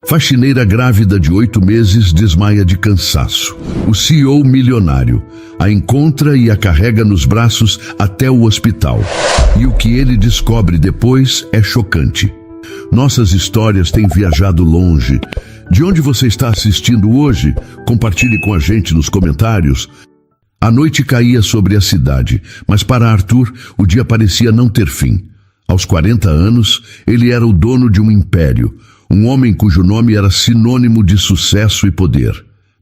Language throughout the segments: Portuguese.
Faxineira grávida de 8 meses desmaia de cansaço. O CEO milionário a encontra e a carrega nos braços até o hospital. E o que ele descobre depois é chocante. Nossas histórias têm viajado longe. De onde você está assistindo hoje? Compartilhe com a gente nos comentários. A noite caía sobre a cidade, mas para Arthur o dia parecia não ter fim. Aos 40 anos, ele era o dono de um império. Um homem cujo nome era sinônimo de sucesso e poder.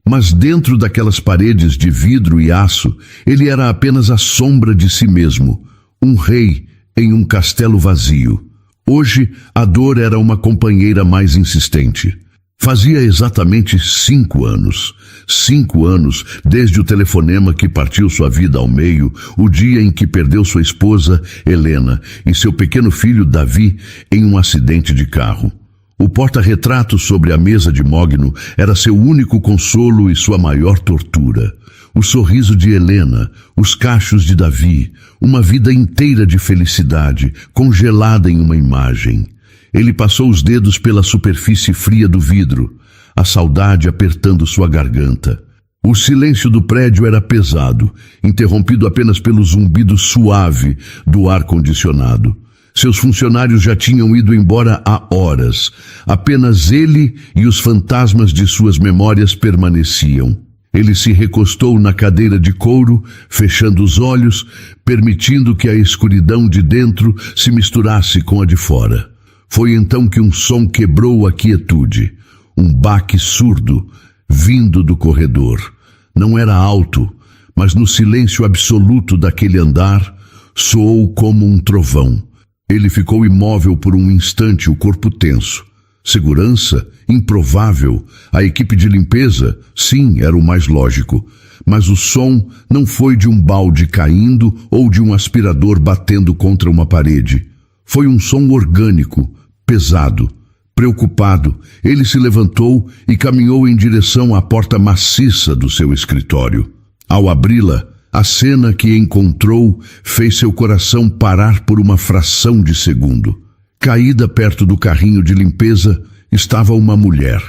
Mas dentro daquelas paredes de vidro e aço, ele era apenas a sombra de si mesmo, um rei em um castelo vazio. Hoje, a dor era uma companheira mais insistente. Fazia exatamente 5 anos. 5 anos desde o telefonema que partiu sua vida ao meio, o dia em que perdeu sua esposa, Helena, e seu pequeno filho, Davi, em um acidente de carro. O porta-retrato sobre a mesa de Mogno era seu único consolo e sua maior tortura. O sorriso de Helena, os cachos de Davi, uma vida inteira de felicidade, congelada em uma imagem. Ele passou os dedos pela superfície fria do vidro, a saudade apertando sua garganta. O silêncio do prédio era pesado, interrompido apenas pelo zumbido suave do ar-condicionado. Seus funcionários já tinham ido embora há horas. Apenas ele e os fantasmas de suas memórias permaneciam. Ele se recostou na cadeira de couro, fechando os olhos, permitindo que a escuridão de dentro se misturasse com a de fora. Foi então que um som quebrou a quietude. Um baque surdo, vindo do corredor. Não era alto, mas no silêncio absoluto daquele andar, soou como um trovão. Ele ficou imóvel por um instante, o corpo tenso. Segurança? Improvável. A equipe de limpeza? Sim, era o mais lógico. Mas o som não foi de um balde caindo ou de um aspirador batendo contra uma parede. Foi um som orgânico, pesado. Preocupado, ele se levantou e caminhou em direção à porta maciça do seu escritório. Ao abri-la, a cena que encontrou fez seu coração parar por uma fração de segundo. Caída perto do carrinho de limpeza estava uma mulher.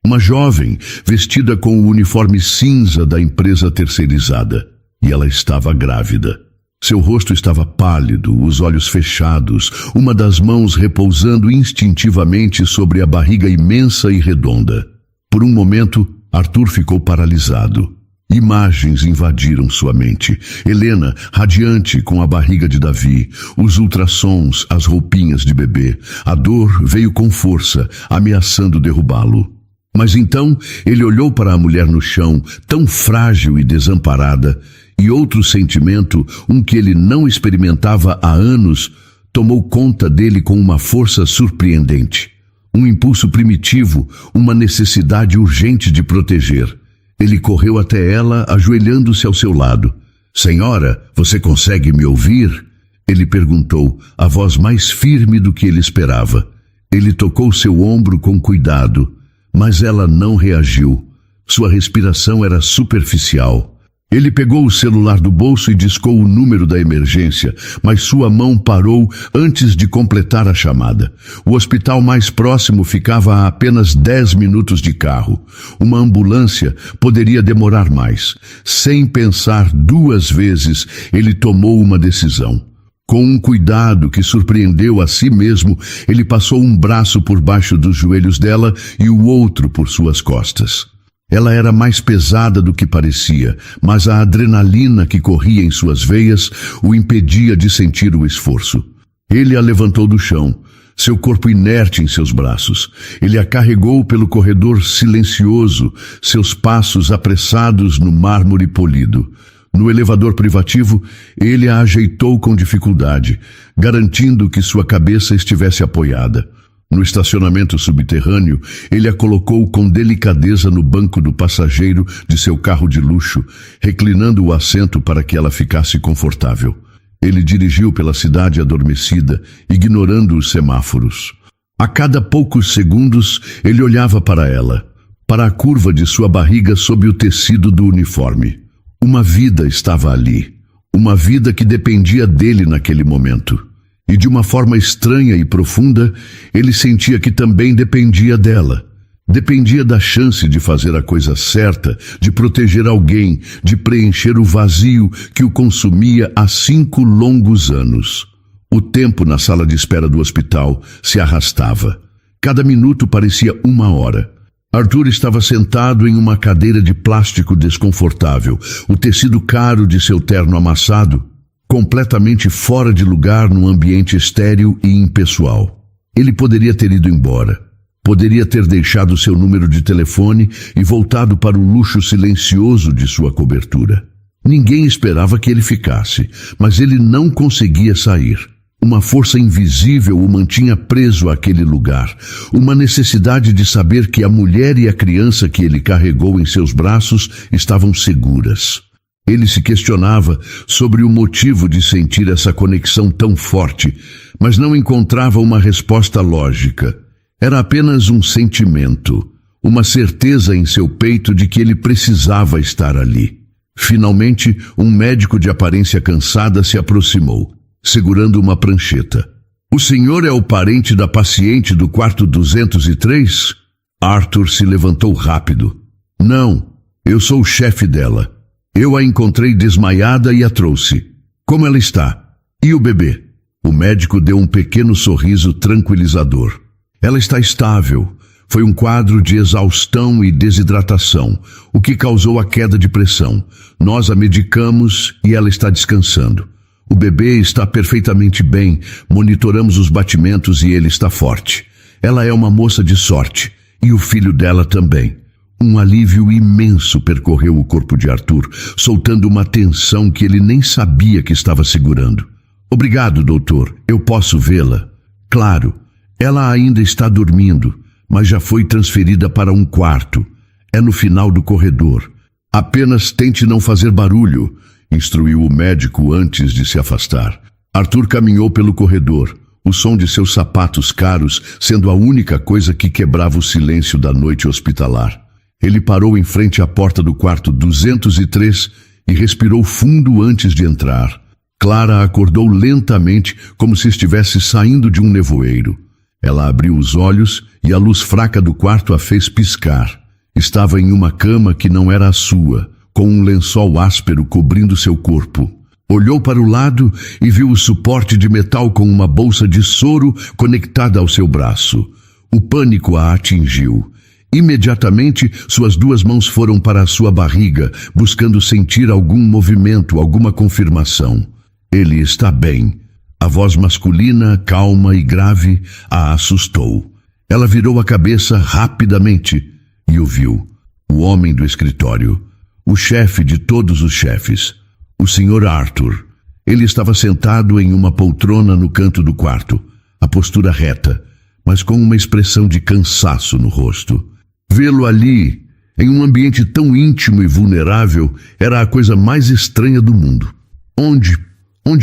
Uma jovem, vestida com o uniforme cinza da empresa terceirizada. E ela estava grávida. Seu rosto estava pálido, os olhos fechados, uma das mãos repousando instintivamente sobre a barriga imensa e redonda. Por um momento, Arthur ficou paralisado. Imagens invadiram sua mente. Helena, radiante com a barriga de Davi, os ultrassons, as roupinhas de bebê. A dor veio com força, ameaçando derrubá-lo. Mas então ele olhou para a mulher no chão, tão frágil e desamparada, e outro sentimento, um que ele não experimentava há anos, tomou conta dele com uma força surpreendente. Um impulso primitivo, uma necessidade urgente de proteger. Ele correu até ela, ajoelhando-se ao seu lado. "Senhora, você consegue me ouvir?" Ele perguntou, a voz mais firme do que ele esperava. Ele tocou seu ombro com cuidado, mas ela não reagiu. Sua respiração era superficial. Ele pegou o celular do bolso e discou o número da emergência, mas sua mão parou antes de completar a chamada. O hospital mais próximo ficava a apenas 10 minutos de carro. Uma ambulância poderia demorar mais. Sem pensar 2 vezes, ele tomou uma decisão. Com um cuidado que surpreendeu a si mesmo, ele passou um braço por baixo dos joelhos dela e o outro por suas costas. Ela era mais pesada do que parecia, mas a adrenalina que corria em suas veias o impedia de sentir o esforço. Ele a levantou do chão, seu corpo inerte em seus braços. Ele a carregou pelo corredor silencioso, seus passos apressados no mármore polido. No elevador privativo, ele a ajeitou com dificuldade, garantindo que sua cabeça estivesse apoiada. No estacionamento subterrâneo, ele a colocou com delicadeza no banco do passageiro de seu carro de luxo, reclinando o assento para que ela ficasse confortável. Ele dirigiu pela cidade adormecida, ignorando os semáforos. A cada poucos segundos, ele olhava para ela, para a curva de sua barriga sob o tecido do uniforme. Uma vida estava ali, uma vida que dependia dele naquele momento. E de uma forma estranha e profunda, ele sentia que também dependia dela. Dependia da chance de fazer a coisa certa, de proteger alguém, de preencher o vazio que o consumia há 5 longos anos. O tempo na sala de espera do hospital se arrastava. Cada minuto parecia 1 hora. Arthur estava sentado em uma cadeira de plástico desconfortável, o tecido caro de seu terno amassado, completamente fora de lugar num ambiente estéril e impessoal. Ele poderia ter ido embora. Poderia ter deixado seu número de telefone e voltado para o luxo silencioso de sua cobertura. Ninguém esperava que ele ficasse, mas ele não conseguia sair. Uma força invisível o mantinha preso àquele lugar. Uma necessidade de saber que a mulher e a criança que ele carregou em seus braços estavam seguras. Ele se questionava sobre o motivo de sentir essa conexão tão forte, mas não encontrava uma resposta lógica. Era apenas um sentimento, uma certeza em seu peito de que ele precisava estar ali. Finalmente, um médico de aparência cansada se aproximou, segurando uma prancheta. "O senhor é o parente da paciente do quarto 203? Arthur se levantou rápido. "Não, eu sou o chefe dela. Eu a encontrei desmaiada e a trouxe. Como ela está? E o bebê?" O médico deu um pequeno sorriso tranquilizador. "Ela está estável. Foi um quadro de exaustão e desidratação, o que causou a queda de pressão. Nós a medicamos e ela está descansando. O bebê está perfeitamente bem, monitoramos os batimentos e ele está forte. Ela é uma moça de sorte, e o filho dela também." Um alívio imenso percorreu o corpo de Arthur, soltando uma tensão que ele nem sabia que estava segurando. "Obrigado, doutor. Eu posso vê-la?" "Claro. Ela ainda está dormindo, mas já foi transferida para um quarto. É no final do corredor. Apenas tente não fazer barulho", instruiu o médico antes de se afastar. Arthur caminhou pelo corredor, o som de seus sapatos caros sendo a única coisa que quebrava o silêncio da noite hospitalar. Ele parou em frente à porta do quarto 203 e respirou fundo antes de entrar. Clara acordou lentamente, como se estivesse saindo de um nevoeiro. Ela abriu os olhos e a luz fraca do quarto a fez piscar. Estava em uma cama que não era a sua, com um lençol áspero cobrindo seu corpo. Olhou para o lado e viu o suporte de metal com uma bolsa de soro conectada ao seu braço. O pânico a atingiu. Imediatamente, suas 2 mãos foram para a sua barriga, buscando sentir algum movimento, alguma confirmação. "Ele está bem." A voz masculina, calma e grave, a assustou. Ela virou a cabeça rapidamente e o viu. O homem do escritório. O chefe de todos os chefes. O Sr. Arthur. Ele estava sentado em uma poltrona no canto do quarto, a postura reta, mas com uma expressão de cansaço no rosto. Vê-lo ali, em um ambiente tão íntimo e vulnerável, era a coisa mais estranha do mundo. Onde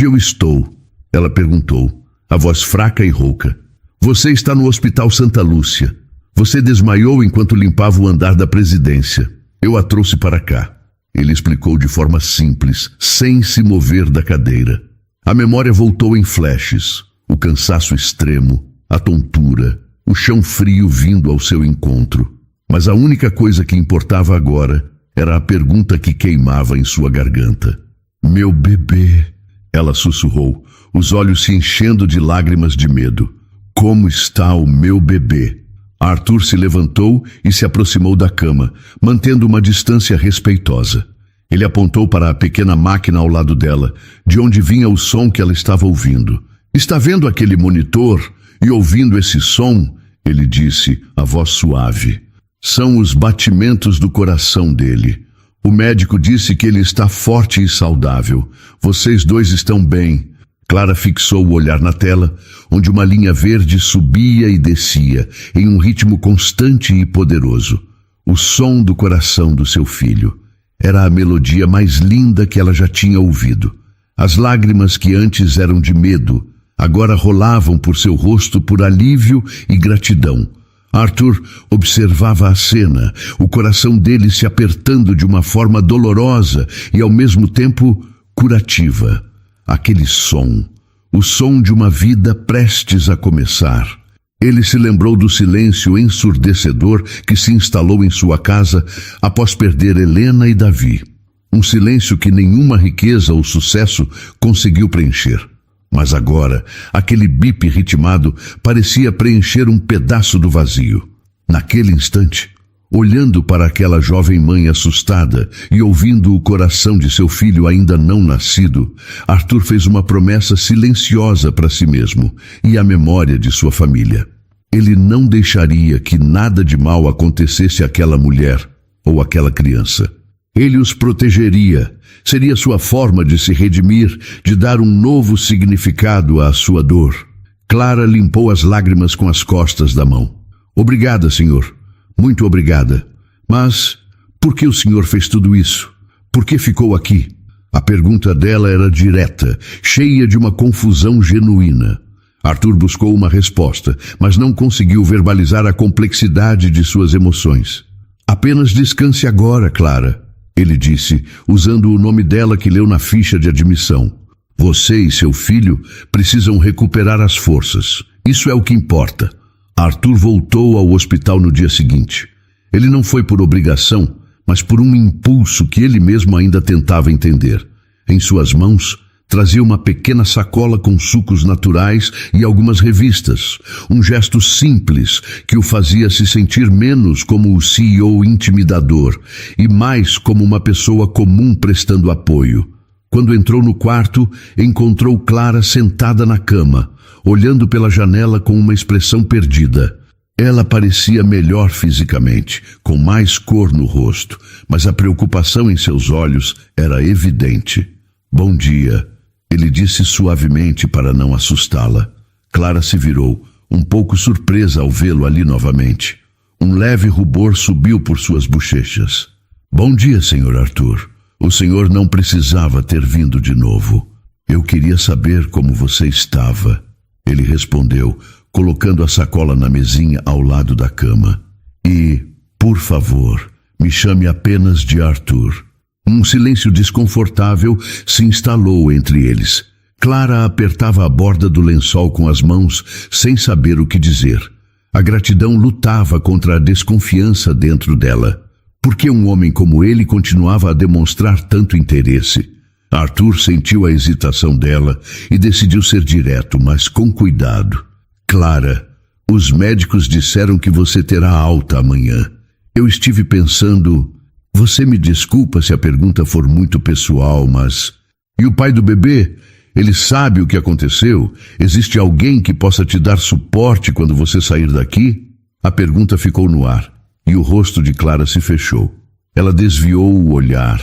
eu estou?" ela perguntou, a voz fraca e rouca. "Você está no Hospital Santa Lúcia. Você desmaiou enquanto limpava o andar da presidência. Eu a trouxe para cá." Ele explicou de forma simples, sem se mover da cadeira. A memória voltou em flashes. O cansaço extremo, a tontura, o chão frio vindo ao seu encontro. Mas a única coisa que importava agora era a pergunta que queimava em sua garganta. "Meu bebê", ela sussurrou, os olhos se enchendo de lágrimas de medo. "Como está o meu bebê?" Arthur se levantou e se aproximou da cama, mantendo uma distância respeitosa. Ele apontou para a pequena máquina ao lado dela, de onde vinha o som que ela estava ouvindo. "Está vendo aquele monitor e ouvindo esse som?" ele disse, a voz suave. "São os batimentos do coração dele. O médico disse que ele está forte e saudável. Vocês 2 estão bem." Clara fixou o olhar na tela, onde uma linha verde subia e descia, em um ritmo constante e poderoso. O som do coração do seu filho. Era a melodia mais linda que ela já tinha ouvido. As lágrimas que antes eram de medo, agora rolavam por seu rosto por alívio e gratidão. Arthur observava a cena, o coração dele se apertando de uma forma dolorosa e ao mesmo tempo curativa. Aquele som, o som de uma vida prestes a começar. Ele se lembrou do silêncio ensurdecedor que se instalou em sua casa após perder Helena e Davi. Um silêncio que nenhuma riqueza ou sucesso conseguiu preencher. Mas agora, aquele bip ritmado parecia preencher um pedaço do vazio. Naquele instante, olhando para aquela jovem mãe assustada e ouvindo o coração de seu filho ainda não nascido, Arthur fez uma promessa silenciosa para si mesmo e à memória de sua família. Ele não deixaria que nada de mal acontecesse àquela mulher ou àquela criança. Ele os protegeria. Seria sua forma de se redimir, de dar um novo significado à sua dor. Clara limpou as lágrimas com as costas da mão. Obrigada, Senhor. Muito obrigada. Mas por que o Senhor fez tudo isso? Por que ficou aqui? A pergunta dela era direta, cheia de uma confusão genuína. Arthur buscou uma resposta, mas não conseguiu verbalizar a complexidade de suas emoções. Apenas descanse agora, Clara, ele disse, usando o nome dela que leu na ficha de admissão. Você e seu filho precisam recuperar as forças. Isso é o que importa. Arthur voltou ao hospital no dia seguinte. Ele não foi por obrigação, mas por um impulso que ele mesmo ainda tentava entender. Em suas mãos, trazia uma pequena sacola com sucos naturais e algumas revistas, um gesto simples que o fazia se sentir menos como o CEO intimidador e mais como uma pessoa comum prestando apoio. Quando entrou no quarto, encontrou Clara sentada na cama, olhando pela janela com uma expressão perdida. Ela parecia melhor fisicamente, com mais cor no rosto, mas a preocupação em seus olhos era evidente. Bom dia, ele disse suavemente para não assustá-la. Clara se virou, um pouco surpresa ao vê-lo ali novamente. Um leve rubor subiu por suas bochechas. Bom dia, Sr. Arthur. O senhor não precisava ter vindo de novo. Eu queria saber como você estava. Ele respondeu, colocando a sacola na mesinha ao lado da cama. E, por favor, me chame apenas de Arthur. Um silêncio desconfortável se instalou entre eles. Clara apertava a borda do lençol com as mãos, sem saber o que dizer. A gratidão lutava contra a desconfiança dentro dela. Por que um homem como ele continuava a demonstrar tanto interesse? Arthur sentiu a hesitação dela e decidiu ser direto, mas com cuidado. Clara, os médicos disseram que você terá alta amanhã. Eu estive pensando... Você me desculpa se a pergunta for muito pessoal, mas... E o pai do bebê? Ele sabe o que aconteceu? Existe alguém que possa te dar suporte quando você sair daqui? A pergunta ficou no ar, e o rosto de Clara se fechou. Ela desviou o olhar,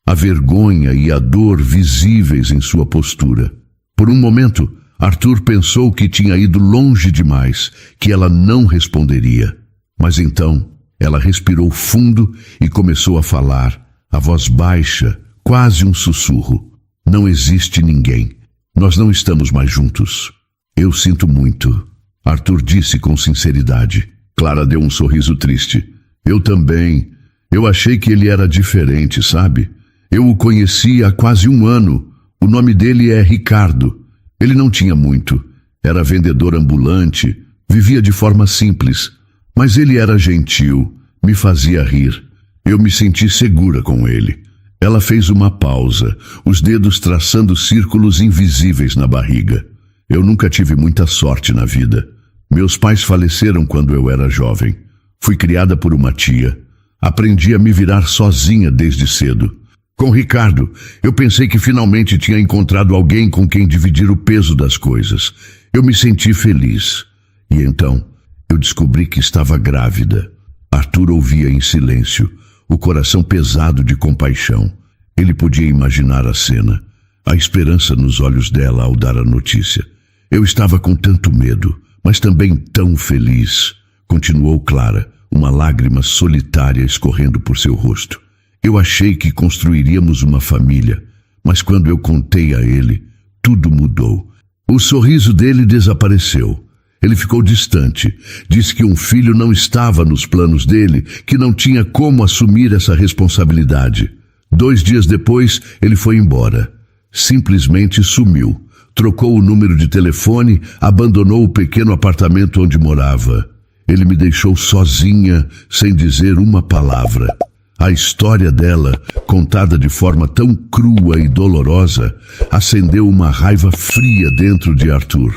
a vergonha e a dor visíveis em sua postura. Por um momento, Arthur pensou que tinha ido longe demais, que ela não responderia. Mas então... Ela respirou fundo e começou a falar, a voz baixa, quase um sussurro. Não existe ninguém. Nós não estamos mais juntos. Eu sinto muito. Arthur disse com sinceridade. Clara deu um sorriso triste. Eu também. Eu achei que ele era diferente, sabe? Eu o conheci há quase 1 ano. O nome dele é Ricardo. Ele não tinha muito. Era vendedor ambulante. Vivia de forma simples. Mas ele era gentil, me fazia rir. Eu me senti segura com ele. Ela fez uma pausa, os dedos traçando círculos invisíveis na barriga. Eu nunca tive muita sorte na vida. Meus pais faleceram quando eu era jovem. Fui criada por uma tia. Aprendi a me virar sozinha desde cedo. Com Ricardo, eu pensei que finalmente tinha encontrado alguém com quem dividir o peso das coisas. Eu me senti feliz. E então... eu descobri que estava grávida. Arthur ouvia em silêncio, o coração pesado de compaixão. Ele podia imaginar a cena, a esperança nos olhos dela ao dar a notícia. Eu estava com tanto medo, mas também tão feliz, continuou Clara, uma lágrima solitária escorrendo por seu rosto. Eu achei que construiríamos uma família, mas quando eu contei a ele, tudo mudou. O sorriso dele desapareceu. Ele ficou distante, disse que um filho não estava nos planos dele, que não tinha como assumir essa responsabilidade. 2 dias depois, ele foi embora. Simplesmente sumiu, Trocou o número de telefone, abandonou o pequeno apartamento onde morava. Ele me deixou sozinha, sem dizer uma palavra. A história dela, contada de forma tão crua e dolorosa, acendeu uma raiva fria dentro de Arthur.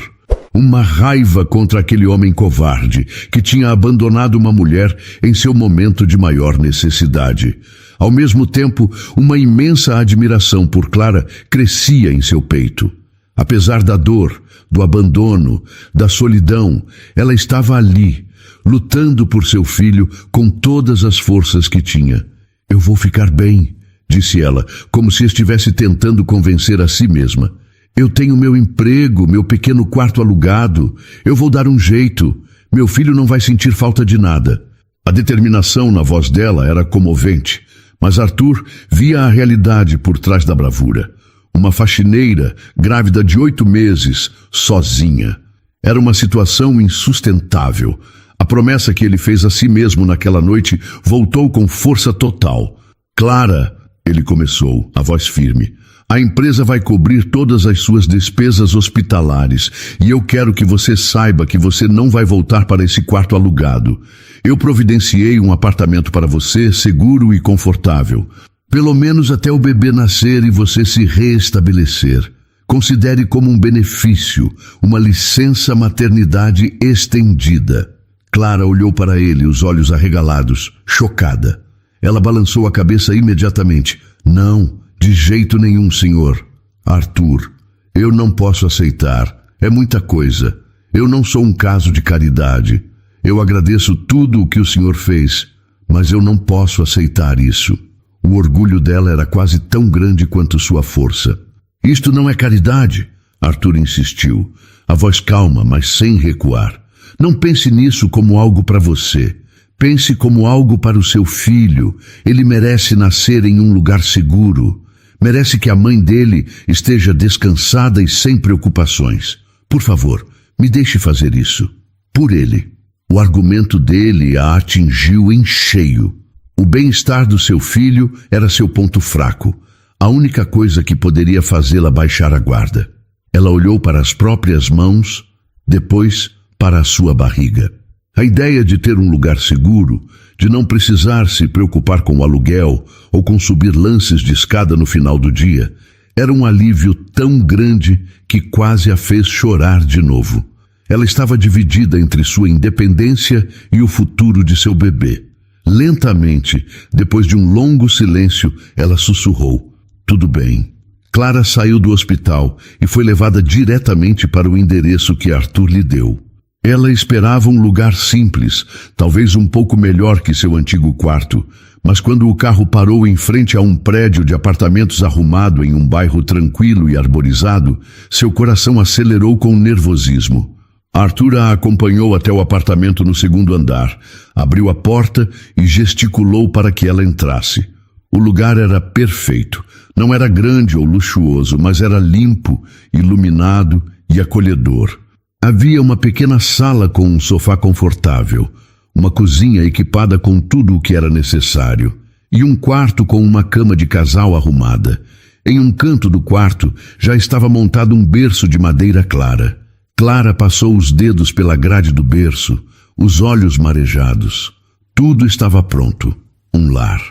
Uma raiva contra aquele homem covarde que tinha abandonado uma mulher em seu momento de maior necessidade. Ao mesmo tempo, uma imensa admiração por Clara crescia em seu peito. Apesar da dor, do abandono, da solidão, ela estava ali, lutando por seu filho com todas as forças que tinha. Eu vou ficar bem, disse ela, como se estivesse tentando convencer a si mesma. Eu tenho meu emprego, meu pequeno quarto alugado. Eu vou dar um jeito. Meu filho não vai sentir falta de nada. A determinação na voz dela era comovente, mas Arthur via a realidade por trás da bravura. Uma faxineira, grávida de 8 meses, sozinha. Era uma situação insustentável. A promessa que ele fez a si mesmo naquela noite voltou com força total. Clara, ele começou, a voz firme. A empresa vai cobrir todas as suas despesas hospitalares e eu quero que você saiba que você não vai voltar para esse quarto alugado. Eu providenciei um apartamento para você, seguro e confortável. Pelo menos até o bebê nascer e você se reestabelecer. Considere como um benefício, uma licença maternidade estendida. Clara olhou para ele, os olhos arregalados, chocada. Ela balançou a cabeça imediatamente. Não, de jeito nenhum, senhor. Arthur, eu não posso aceitar. É muita coisa. Eu não sou um caso de caridade. Eu agradeço tudo o que o senhor fez, mas eu não posso aceitar isso. O orgulho dela era quase tão grande quanto sua força. Isto não é caridade, Arthur insistiu, a voz calma, mas sem recuar. Não pense nisso como algo para você. Pense como algo para o seu filho. Ele merece nascer em um lugar seguro. Merece que a mãe dele esteja descansada e sem preocupações. Por favor, me deixe fazer isso. Por ele. O argumento dele a atingiu em cheio. O bem-estar do seu filho era seu ponto fraco. A única coisa que poderia fazê-la baixar a guarda. Ela olhou para as próprias mãos, depois para a sua barriga. A ideia de ter um lugar seguro, de não precisar se preocupar com o aluguel ou com subir lances de escada no final do dia, era um alívio tão grande que quase a fez chorar de novo. Ela estava dividida entre sua independência e o futuro de seu bebê. Lentamente, depois de um longo silêncio, ela sussurrou: "Tudo bem." Clara saiu do hospital e foi levada diretamente para o endereço que Arthur lhe deu. Ela esperava um lugar simples, talvez um pouco melhor que seu antigo quarto, mas quando o carro parou em frente a um prédio de apartamentos arrumado em um bairro tranquilo e arborizado, seu coração acelerou com nervosismo. Arthur a acompanhou até o apartamento no 2º andar, abriu a porta e gesticulou para que ela entrasse. O lugar era perfeito. Não era grande ou luxuoso, mas era limpo, iluminado e acolhedor. Havia uma pequena sala com um sofá confortável, uma cozinha equipada com tudo o que era necessário, e um quarto com uma cama de casal arrumada. Em um canto do quarto já estava montado um berço de madeira clara. Clara passou os dedos pela grade do berço, os olhos marejados. Tudo estava pronto. Um lar.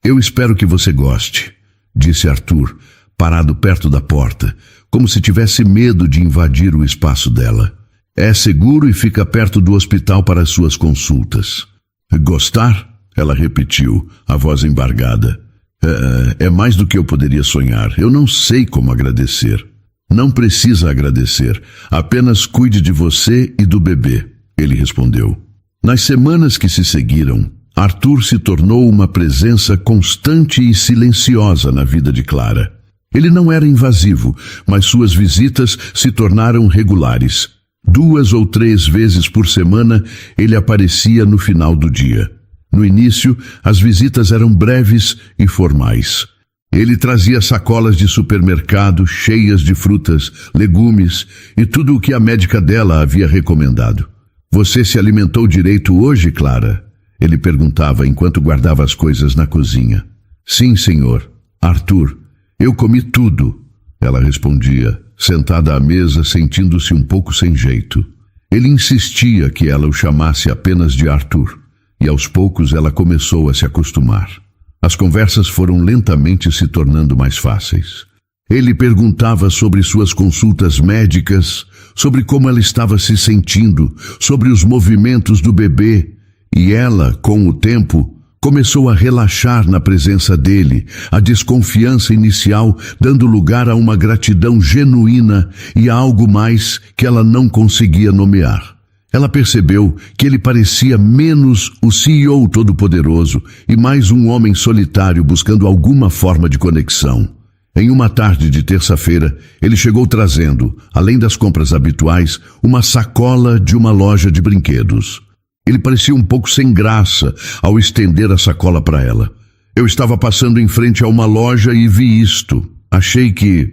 "Eu espero que você goste", disse Arthur, parado perto da porta, como se tivesse medo de invadir o espaço dela. "É seguro e fica perto do hospital para as suas consultas." "Gostar?" ela repetiu, a voz embargada. É mais do que eu poderia sonhar. Eu não sei como agradecer." "Não precisa agradecer. Apenas cuide de você e do bebê", ele respondeu. Nas semanas que se seguiram, Arthur se tornou uma presença constante e silenciosa na vida de Clara. Ele não era invasivo, mas suas visitas se tornaram regulares. 2 ou 3 vezes por semana ele aparecia no final do dia. No início, as visitas eram breves e formais. Ele trazia sacolas de supermercado cheias de frutas, legumes e tudo o que a médica dela havia recomendado. "Você se alimentou direito hoje, Clara?" ele perguntava enquanto guardava as coisas na cozinha. "Sim, senhor. Arthur, eu comi tudo." ela respondia, sentada à mesa, sentindo-se um pouco sem jeito. Ele insistia que ela o chamasse apenas de Arthur, e aos poucos ela começou a se acostumar. As conversas foram lentamente se tornando mais fáceis. Ele perguntava sobre suas consultas médicas, sobre como ela estava se sentindo, sobre os movimentos do bebê, e ela, com o tempo, começou a relaxar na presença dele, a desconfiança inicial dando lugar a uma gratidão genuína e a algo mais que ela não conseguia nomear. Ela percebeu que ele parecia menos o CEO todo-poderoso e mais um homem solitário buscando alguma forma de conexão. Em uma tarde de terça-feira, ele chegou trazendo, além das compras habituais, uma sacola de uma loja de brinquedos. Ele parecia um pouco sem graça ao estender a sacola para ela. Eu estava passando em frente a uma loja e vi isto. Achei que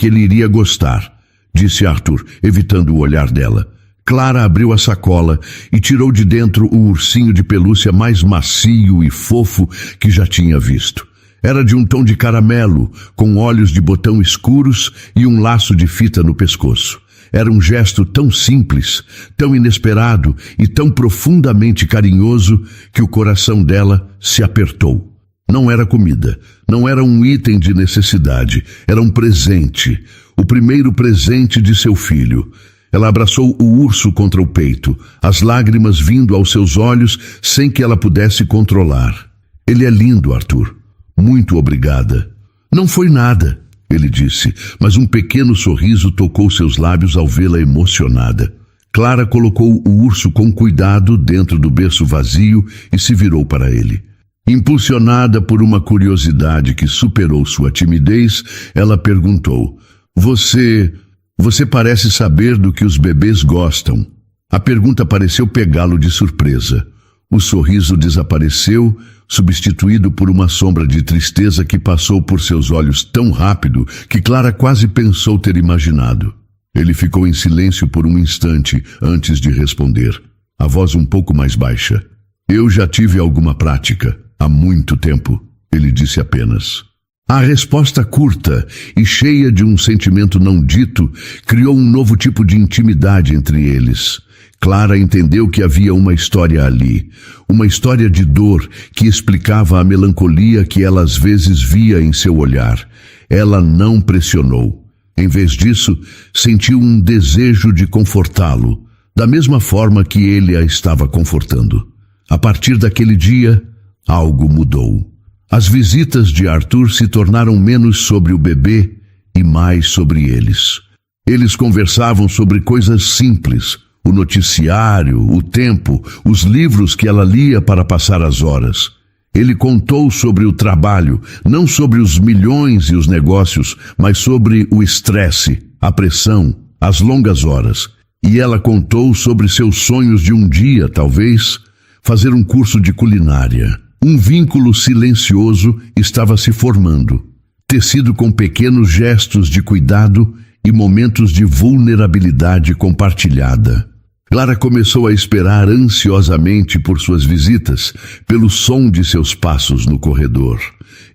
ele iria gostar, disse Arthur, evitando o olhar dela. Clara abriu a sacola e tirou de dentro o ursinho de pelúcia mais macio e fofo que já tinha visto. Era de um tom de caramelo, com olhos de botão escuros e um laço de fita no pescoço. Era um gesto tão simples, tão inesperado e tão profundamente carinhoso que o coração dela se apertou. Não era comida, não era um item de necessidade, era um presente, o primeiro presente de seu filho. Ela abraçou o urso contra o peito, as lágrimas vindo aos seus olhos sem que ela pudesse controlar. Ele é lindo, Arthur. Muito obrigada. Não foi nada, ele disse, mas um pequeno sorriso tocou seus lábios ao vê-la emocionada. Clara colocou o urso com cuidado dentro do berço vazio e se virou para ele. Impulsionada por uma curiosidade que superou sua timidez, ela perguntou, Você parece saber do que os bebês gostam. A pergunta pareceu pegá-lo de surpresa. O sorriso desapareceu, substituído por uma sombra de tristeza que passou por seus olhos tão rápido que Clara quase pensou ter imaginado. Ele ficou em silêncio por um instante antes de responder, a voz um pouco mais baixa. Eu já tive alguma prática, há muito tempo, ele disse apenas. A resposta curta e cheia de um sentimento não dito criou um novo tipo de intimidade entre eles. Clara entendeu que havia uma história ali, uma história de dor que explicava a melancolia que ela às vezes via em seu olhar. Ela não pressionou. Em vez disso, sentiu um desejo de confortá-lo, da mesma forma que ele a estava confortando. A partir daquele dia, algo mudou. As visitas de Arthur se tornaram menos sobre o bebê e mais sobre eles. Eles conversavam sobre coisas simples, o noticiário, o tempo, os livros que ela lia para passar as horas. Ele contou sobre o trabalho, não sobre os milhões e os negócios, mas sobre o estresse, a pressão, as longas horas. E ela contou sobre seus sonhos de um dia, talvez, fazer um curso de culinária. Um vínculo silencioso estava se formando, tecido com pequenos gestos de cuidado e momentos de vulnerabilidade compartilhada. Clara começou a esperar ansiosamente por suas visitas, pelo som de seus passos no corredor.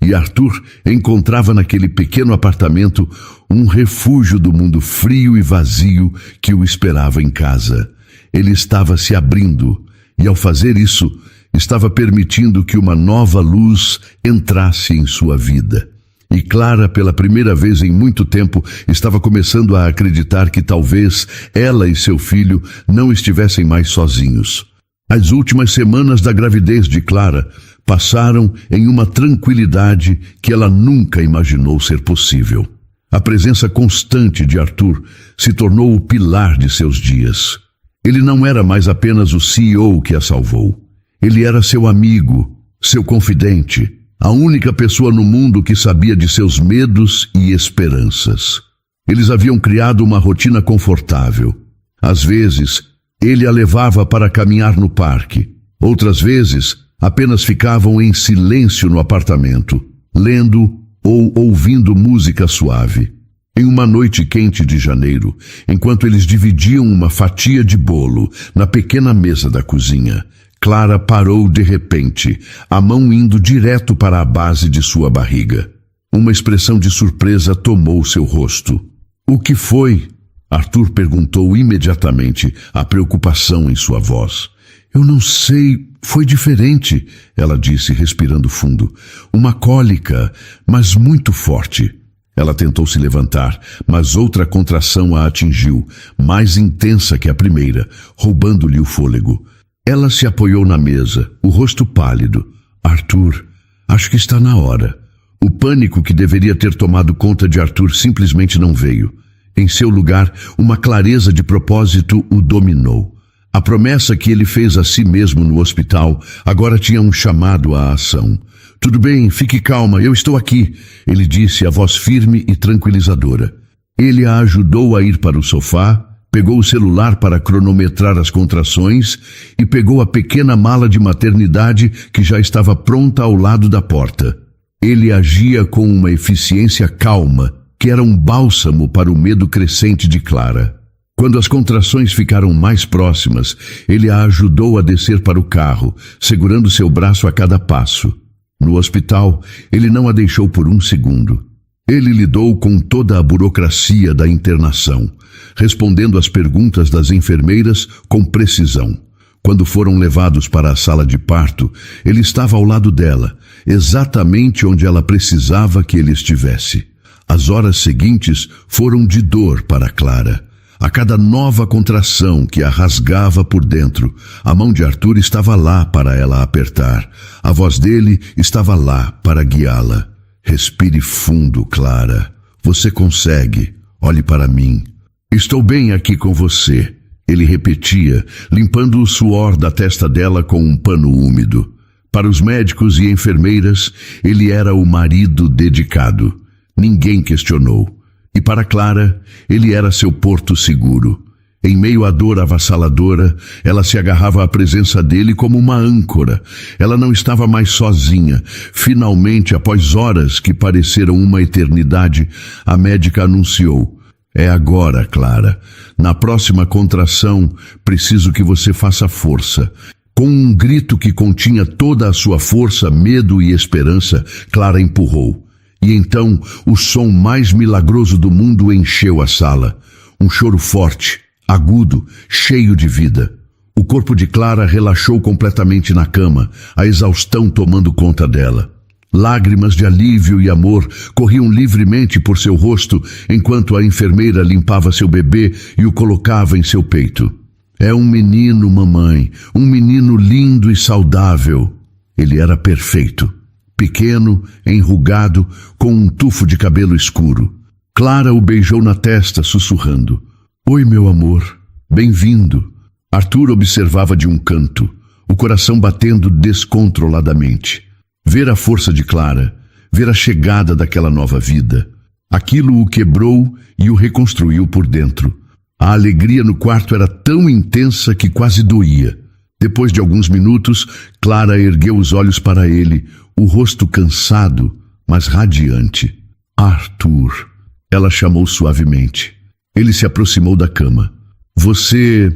E Arthur encontrava naquele pequeno apartamento um refúgio do mundo frio e vazio que o esperava em casa. Ele estava se abrindo, e ao fazer isso, estava permitindo que uma nova luz entrasse em sua vida. E Clara, pela primeira vez em muito tempo, estava começando a acreditar que talvez ela e seu filho não estivessem mais sozinhos. As últimas semanas da gravidez de Clara passaram em uma tranquilidade que ela nunca imaginou ser possível. A presença constante de Arthur se tornou o pilar de seus dias. Ele não era mais apenas o CEO que a salvou. Ele era seu amigo, seu confidente, a única pessoa no mundo que sabia de seus medos e esperanças. Eles haviam criado uma rotina confortável. Às vezes, ele a levava para caminhar no parque. Outras vezes, apenas ficavam em silêncio no apartamento, lendo ou ouvindo música suave. Em uma noite quente de janeiro, enquanto eles dividiam uma fatia de bolo na pequena mesa da cozinha, Clara parou de repente, a mão indo direto para a base de sua barriga. Uma expressão de surpresa tomou seu rosto. O que foi? Arthur perguntou imediatamente, a preocupação em sua voz. Eu não sei, foi diferente, ela disse, respirando fundo. Uma cólica, mas muito forte. Ela tentou se levantar, mas outra contração a atingiu, mais intensa que a primeira, roubando-lhe o fôlego. Ela se apoiou na mesa, o rosto pálido. Arthur, acho que está na hora. O pânico que deveria ter tomado conta de Arthur simplesmente não veio. Em seu lugar, uma clareza de propósito o dominou. A promessa que ele fez a si mesmo no hospital agora tinha um chamado à ação. Tudo bem, fique calma, eu estou aqui, ele disse, a voz firme e tranquilizadora. Ele a ajudou a ir para o sofá, pegou o celular para cronometrar as contrações e pegou a pequena mala de maternidade que já estava pronta ao lado da porta. Ele agia com uma eficiência calma, que era um bálsamo para o medo crescente de Clara. Quando as contrações ficaram mais próximas, ele a ajudou a descer para o carro, segurando seu braço a cada passo. No hospital, ele não a deixou por um segundo. Ele lidou com toda a burocracia da internação, respondendo às perguntas das enfermeiras com precisão. Quando foram levados para a sala de parto, ele estava ao lado dela, exatamente onde ela precisava que ele estivesse. As horas seguintes foram de dor para Clara. A cada nova contração que a rasgava por dentro, a mão de Arthur estava lá para ela apertar. A voz dele estava lá para guiá-la. Respire fundo, Clara. Você consegue. Olhe para mim. Estou bem aqui com você, ele repetia, limpando o suor da testa dela com um pano úmido. Para os médicos e enfermeiras, ele era o marido dedicado. Ninguém questionou. E para Clara, ele era seu porto seguro. Em meio à dor avassaladora, ela se agarrava à presença dele como uma âncora. Ela não estava mais sozinha. Finalmente, após horas que pareceram uma eternidade, a médica anunciou: é agora, Clara. Na próxima contração, preciso que você faça força. Com um grito que continha toda a sua força, medo e esperança, Clara empurrou. E então, o som mais milagroso do mundo encheu a sala. Um choro forte, agudo, cheio de vida. O corpo de Clara relaxou completamente na cama, a exaustão tomando conta dela. Lágrimas de alívio e amor corriam livremente por seu rosto enquanto a enfermeira limpava seu bebê e o colocava em seu peito. É um menino, mamãe, um menino lindo e saudável. Ele era perfeito. Pequeno, enrugado, com um tufo de cabelo escuro. Clara o beijou na testa, sussurrando: Oi, meu amor, bem-vindo. Arthur observava de um canto, o coração batendo descontroladamente. Ver a força de Clara, ver a chegada daquela nova vida. Aquilo o quebrou e o reconstruiu por dentro. A alegria no quarto era tão intensa que quase doía. Depois de alguns minutos, Clara ergueu os olhos para ele, o rosto cansado, mas radiante. Arthur, ela chamou suavemente. Ele se aproximou da cama. Você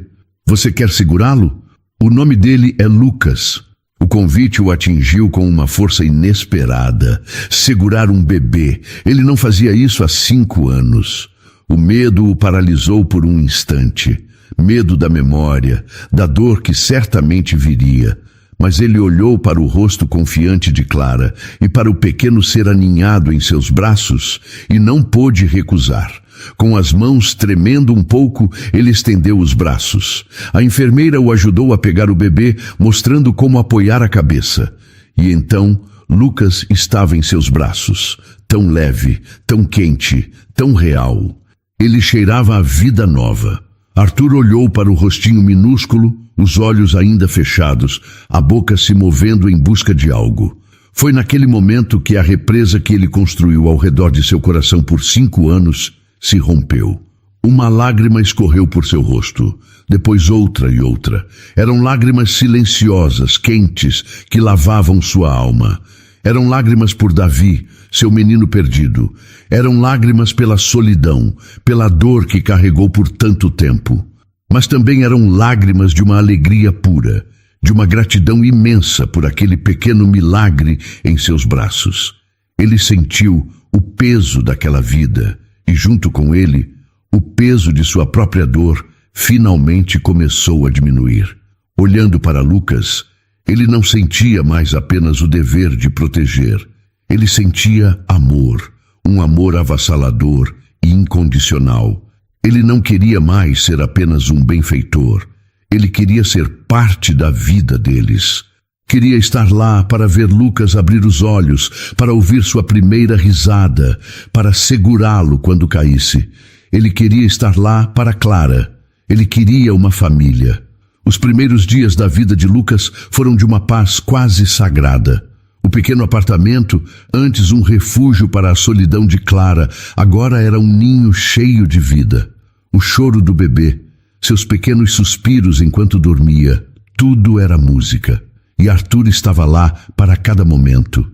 quer segurá-lo? O nome dele é Lucas. O convite o atingiu com uma força inesperada. Segurar um bebê. Ele não fazia isso há 5 anos. O medo o paralisou por um instante. Medo da memória, da dor que certamente viria. Mas ele olhou para o rosto confiante de Clara e para o pequeno ser aninhado em seus braços e não pôde recusar. Com as mãos tremendo um pouco, ele estendeu os braços. A enfermeira o ajudou a pegar o bebê, mostrando como apoiar a cabeça. E então, Lucas estava em seus braços, tão leve, tão quente, tão real. Ele cheirava a vida nova. Arthur olhou para o rostinho minúsculo, os olhos ainda fechados, a boca se movendo em busca de algo. Foi naquele momento que a represa que ele construiu ao redor de seu coração por 5 anos se rompeu. Uma lágrima escorreu por seu rosto, depois outra e outra. Eram lágrimas silenciosas, quentes, que lavavam sua alma. Eram lágrimas por Davi, seu menino perdido. Eram lágrimas pela solidão, pela dor que carregou por tanto tempo. Mas também eram lágrimas de uma alegria pura, de uma gratidão imensa por aquele pequeno milagre em seus braços. Ele sentiu o peso daquela vida e, junto com ele, o peso de sua própria dor finalmente começou a diminuir. Olhando para Lucas, ele não sentia mais apenas o dever de proteger. Ele sentia amor, um amor avassalador e incondicional. Ele não queria mais ser apenas um benfeitor. Ele queria ser parte da vida deles. Queria estar lá para ver Lucas abrir os olhos, para ouvir sua primeira risada, para segurá-lo quando caísse. Ele queria estar lá para Clara. Ele queria uma família. Os primeiros dias da vida de Lucas foram de uma paz quase sagrada. O pequeno apartamento, antes um refúgio para a solidão de Clara, agora era um ninho cheio de vida. O choro do bebê, seus pequenos suspiros enquanto dormia, tudo era música. E Arthur estava lá para cada momento.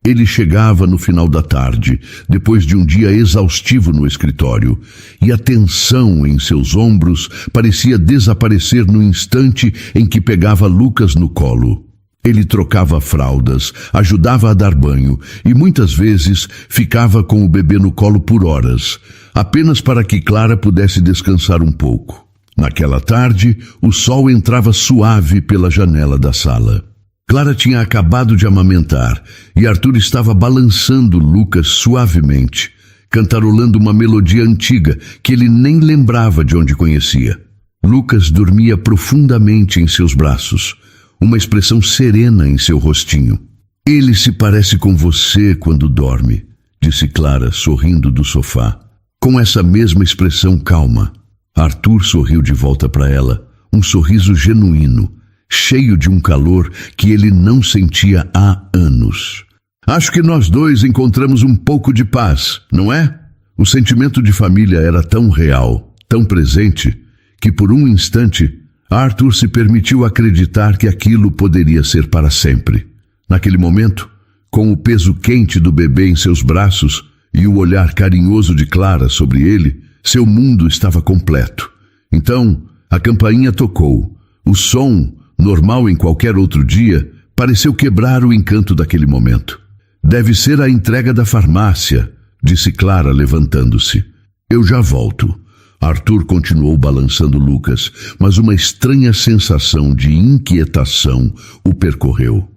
Ele chegava no final da tarde, depois de um dia exaustivo no escritório, e a tensão em seus ombros parecia desaparecer no instante em que pegava Lucas no colo. Ele trocava fraldas, ajudava a dar banho e muitas vezes ficava com o bebê no colo por horas, apenas para que Clara pudesse descansar um pouco. Naquela tarde, o sol entrava suave pela janela da sala. Clara tinha acabado de amamentar e Arthur estava balançando Lucas suavemente, cantarolando uma melodia antiga que ele nem lembrava de onde conhecia. Lucas dormia profundamente em seus braços, uma expressão serena em seu rostinho. Ele se parece com você quando dorme, disse Clara, sorrindo do sofá, com essa mesma expressão calma. Arthur sorriu de volta para ela, um sorriso genuíno, cheio de um calor que ele não sentia há anos. Acho que nós dois encontramos um pouco de paz, não é? O sentimento de família era tão real, tão presente, que por um instante Arthur se permitiu acreditar que aquilo poderia ser para sempre. Naquele momento, com o peso quente do bebê em seus braços e o olhar carinhoso de Clara sobre ele, seu mundo estava completo. Então, a campainha tocou. O som, normal em qualquer outro dia, pareceu quebrar o encanto daquele momento. Deve ser a entrega da farmácia, disse Clara, levantando-se. Eu já volto. Arthur continuou balançando Lucas, mas uma estranha sensação de inquietação o percorreu.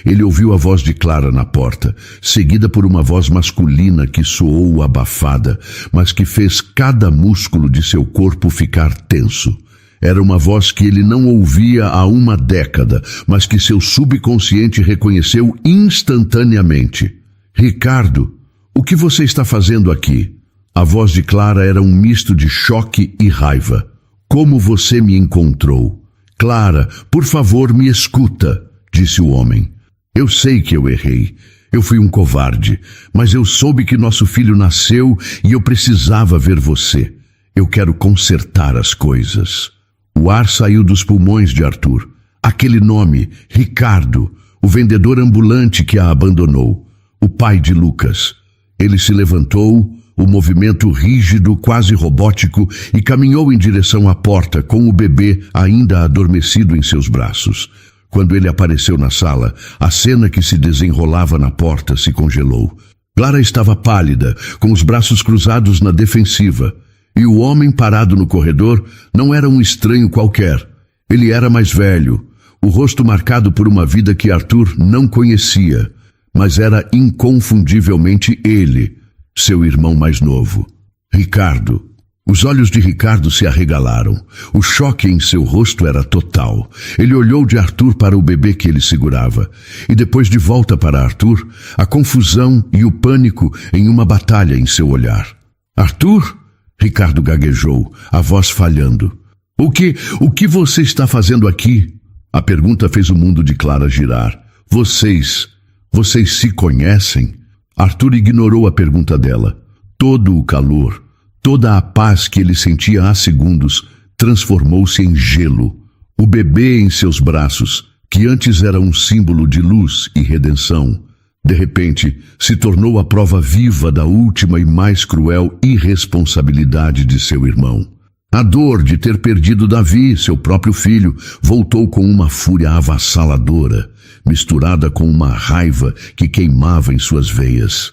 Ele ouviu a voz de Clara na porta, seguida por uma voz masculina que soou abafada, mas que fez cada músculo de seu corpo ficar tenso. Era uma voz que ele não ouvia há uma década, mas que seu subconsciente reconheceu instantaneamente. Ricardo, o que você está fazendo aqui? A voz de Clara era um misto de choque e raiva. Como você me encontrou? Clara, por favor, me escuta, disse o homem. Eu sei que eu errei. Eu fui um covarde, mas eu soube que nosso filho nasceu e eu precisava ver você. Eu quero consertar as coisas. O ar saiu dos pulmões de Arthur. Aquele nome, Ricardo, o vendedor ambulante que a abandonou, o pai de Lucas. Ele se levantou, o movimento rígido, quase robótico, e caminhou em direção à porta com o bebê ainda adormecido em seus braços. Quando ele apareceu na sala, a cena que se desenrolava na porta se congelou. Clara estava pálida, com os braços cruzados na defensiva. E o homem parado no corredor não era um estranho qualquer. Ele era mais velho, o rosto marcado por uma vida que Arthur não conhecia, mas era inconfundivelmente ele, seu irmão mais novo, Ricardo. Os olhos de Ricardo se arregalaram. O choque em seu rosto era total. Ele olhou de Arthur para o bebê que ele segurava, e depois de volta para Arthur, a confusão e o pânico em uma batalha em seu olhar. Arthur? Ricardo gaguejou, a voz falhando. O que você está fazendo aqui? A pergunta fez o mundo de Clara girar. Vocês se conhecem? Arthur ignorou a pergunta dela. Todo o calor, toda a paz que ele sentia há segundos, transformou-se em gelo. O bebê em seus braços, que antes era um símbolo de luz e redenção, de repente, se tornou a prova viva da última e mais cruel irresponsabilidade de seu irmão. A dor de ter perdido Davi, seu próprio filho, voltou com uma fúria avassaladora, misturada com uma raiva que queimava em suas veias.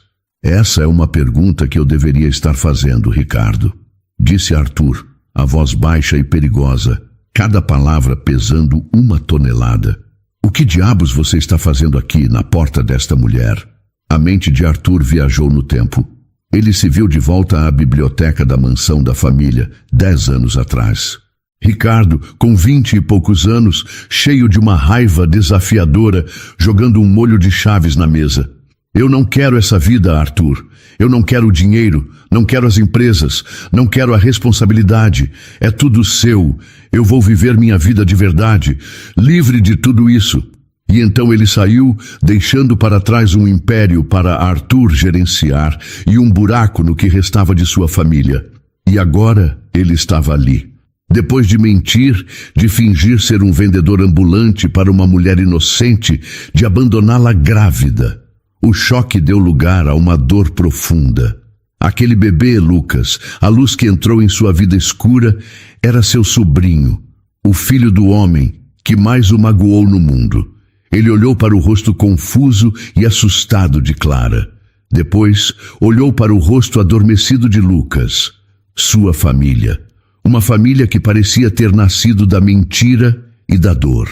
Essa é uma pergunta que eu deveria estar fazendo, Ricardo, disse Arthur, a voz baixa e perigosa, cada palavra pesando 1 tonelada. O que diabos você está fazendo aqui na porta desta mulher? A mente de Arthur viajou no tempo. Ele se viu de volta à biblioteca da mansão da família, 10 anos atrás. Ricardo, com 20 e poucos anos, cheio de uma raiva desafiadora, jogando um molho de chaves na mesa. Eu não quero essa vida, Arthur. Eu não quero o dinheiro, não quero as empresas, não quero a responsabilidade. É tudo seu. Eu vou viver minha vida de verdade, livre de tudo isso. E então ele saiu, deixando para trás um império para Arthur gerenciar e um buraco no que restava de sua família. E agora ele estava ali. Depois de mentir, de fingir ser um vendedor ambulante para uma mulher inocente, de abandoná-la grávida. O choque deu lugar a uma dor profunda. Aquele bebê, Lucas, a luz que entrou em sua vida escura, era seu sobrinho, o filho do homem que mais o magoou no mundo. Ele olhou para o rosto confuso e assustado de Clara. Depois, olhou para o rosto adormecido de Lucas, sua família. Uma família que parecia ter nascido da mentira e da dor.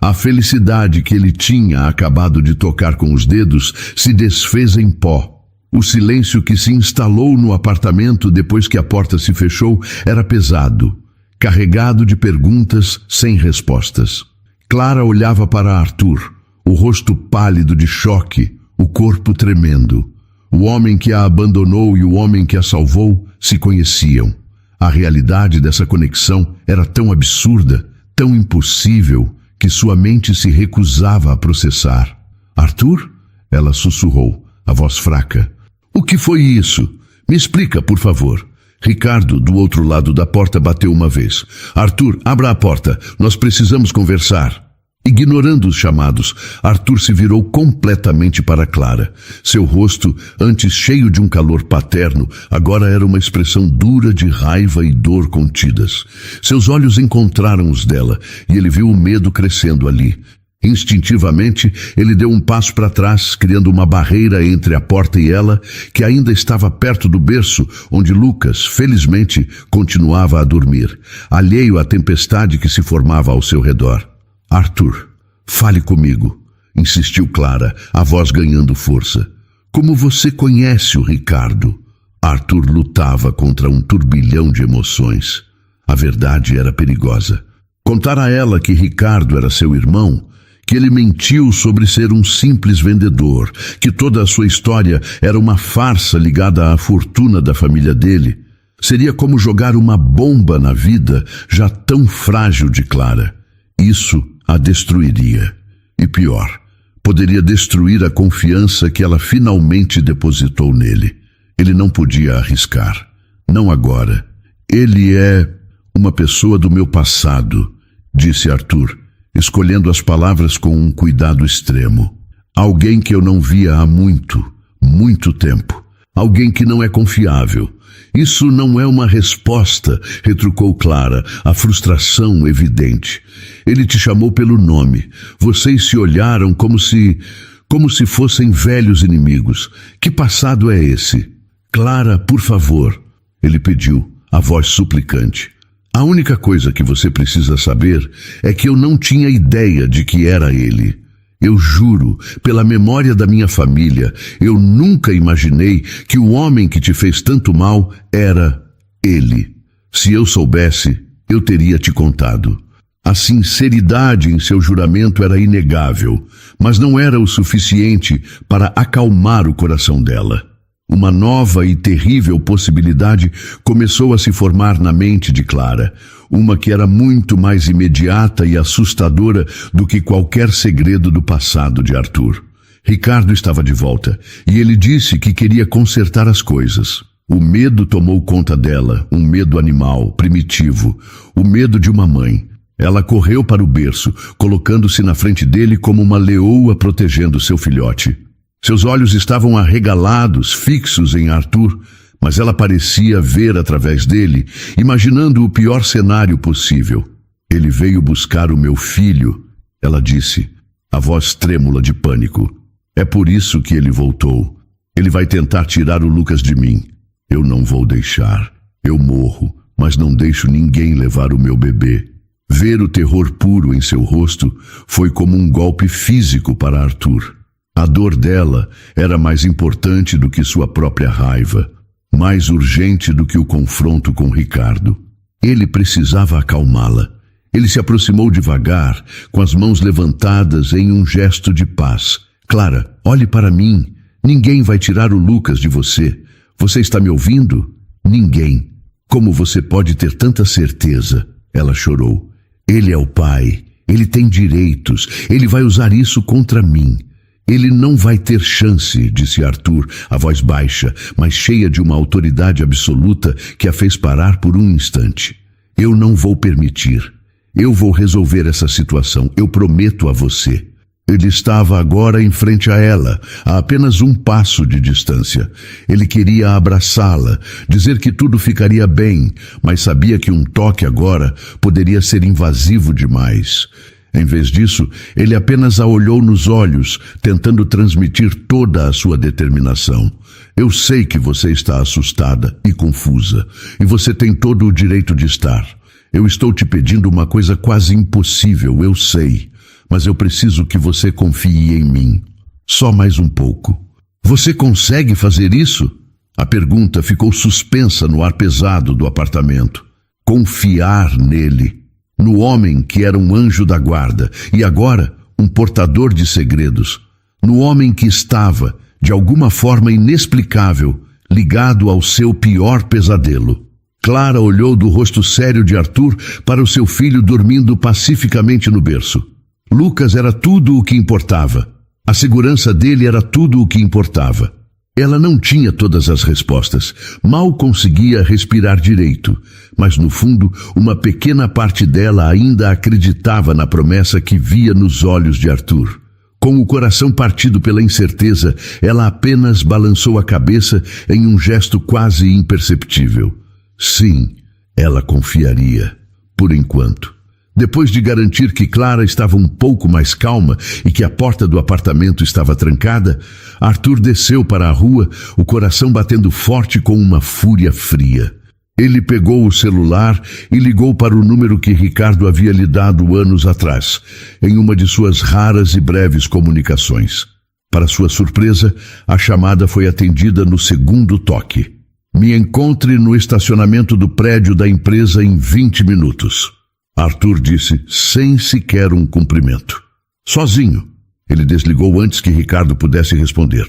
A felicidade que ele tinha acabado de tocar com os dedos se desfez em pó. O silêncio que se instalou no apartamento depois que a porta se fechou era pesado, carregado de perguntas sem respostas. Clara olhava para Arthur, o rosto pálido de choque, o corpo tremendo. O homem que a abandonou e o homem que a salvou se conheciam. A realidade dessa conexão era tão absurda, tão impossível, que sua mente se recusava a processar. Arthur? Ela sussurrou, a voz fraca. O que foi isso? Me explica, por favor. Ricardo, do outro lado da porta, bateu uma vez. Arthur, abra a porta. Nós precisamos conversar. Ignorando os chamados, Arthur se virou completamente para Clara. Seu rosto, antes cheio de um calor paterno, agora era uma expressão dura de raiva e dor contidas. Seus olhos encontraram os dela, e ele viu o medo crescendo ali. Instintivamente, ele deu um passo para trás, criando uma barreira entre a porta e ela, que ainda estava perto do berço, onde Lucas, felizmente, continuava a dormir, alheio à tempestade que se formava ao seu redor. Arthur, fale comigo, insistiu Clara, a voz ganhando força. Como você conhece o Ricardo? Arthur lutava contra um turbilhão de emoções. A verdade era perigosa. Contar a ela que Ricardo era seu irmão, que ele mentiu sobre ser um simples vendedor, que toda a sua história era uma farsa ligada à fortuna da família dele, seria como jogar uma bomba na vida já tão frágil de Clara. Isso a destruiria. E pior, poderia destruir a confiança que ela finalmente depositou nele. Ele não podia arriscar. Não agora. Ele é uma pessoa do meu passado, disse Arthur, escolhendo as palavras com um cuidado extremo. Alguém que eu não via há muito, muito tempo. Alguém que não é confiável. Isso não é uma resposta, retrucou Clara, a frustração evidente. Ele te chamou pelo nome. Vocês se olharam como se fossem velhos inimigos. Que passado é esse? Clara, por favor, ele pediu, a voz suplicante. A única coisa que você precisa saber é que eu não tinha ideia de que era ele. Eu juro, pela memória da minha família, eu nunca imaginei que o homem que te fez tanto mal era ele. Se eu soubesse, eu teria te contado. A sinceridade em seu juramento era inegável, mas não era o suficiente para acalmar o coração dela. Uma nova e terrível possibilidade começou a se formar na mente de Clara, uma que era muito mais imediata e assustadora do que qualquer segredo do passado de Arthur. Ricardo estava de volta, e ele disse que queria consertar as coisas. O medo tomou conta dela, um medo animal, primitivo, o medo de uma mãe. Ela correu para o berço, colocando-se na frente dele como uma leoa protegendo seu filhote. Seus olhos estavam arregalados, fixos em Arthur, mas ela parecia ver através dele, imaginando o pior cenário possível. Ele veio buscar o meu filho, ela disse, a voz trêmula de pânico. É por isso que ele voltou. Ele vai tentar tirar o Lucas de mim. Eu não vou deixar. Eu morro, mas não deixo ninguém levar o meu bebê. Ver o terror puro em seu rosto foi como um golpe físico para Arthur. A dor dela era mais importante do que sua própria raiva, mais urgente do que o confronto com Ricardo. Ele precisava acalmá-la. Ele se aproximou devagar, com as mãos levantadas em um gesto de paz. Clara, olhe para mim. Ninguém vai tirar o Lucas de você. Você está me ouvindo? Ninguém. Como você pode ter tanta certeza? Ela chorou. Ele é o pai. Ele tem direitos. Ele vai usar isso contra mim. Ele não vai ter chance, disse Arthur, a voz baixa, mas cheia de uma autoridade absoluta que a fez parar por um instante. Eu não vou permitir. Eu vou resolver essa situação. Eu prometo a você. Ele estava agora em frente a ela, a apenas um passo de distância. Ele queria abraçá-la, dizer que tudo ficaria bem, mas sabia que um toque agora poderia ser invasivo demais. Em vez disso, ele apenas a olhou nos olhos, tentando transmitir toda a sua determinação. Eu sei que você está assustada e confusa, e você tem todo o direito de estar. Eu estou te pedindo uma coisa quase impossível, eu sei, mas eu preciso que você confie em mim. Só mais um pouco. Você consegue fazer isso? A pergunta ficou suspensa no ar pesado do apartamento. Confiar nele. No homem que era um anjo da guarda e agora um portador de segredos. No homem que estava, de alguma forma inexplicável, ligado ao seu pior pesadelo. Clara olhou do rosto sério de Arthur para o seu filho dormindo pacificamente no berço. Lucas era tudo o que importava. A segurança dele era tudo o que importava. Ela não tinha todas as respostas, mal conseguia respirar direito, mas no fundo, uma pequena parte dela ainda acreditava na promessa que via nos olhos de Arthur. Com o coração partido pela incerteza, ela apenas balançou a cabeça em um gesto quase imperceptível. Sim, ela confiaria, por enquanto. Depois de garantir que Clara estava um pouco mais calma e que a porta do apartamento estava trancada, Arthur desceu para a rua, o coração batendo forte com uma fúria fria. Ele pegou o celular e ligou para o número que Ricardo havia lhe dado anos atrás, em uma de suas raras e breves comunicações. Para sua surpresa, a chamada foi atendida no segundo toque. Me encontre no estacionamento do prédio da empresa em 20 minutos. Arthur disse, sem sequer um cumprimento. Sozinho. Ele desligou antes que Ricardo pudesse responder.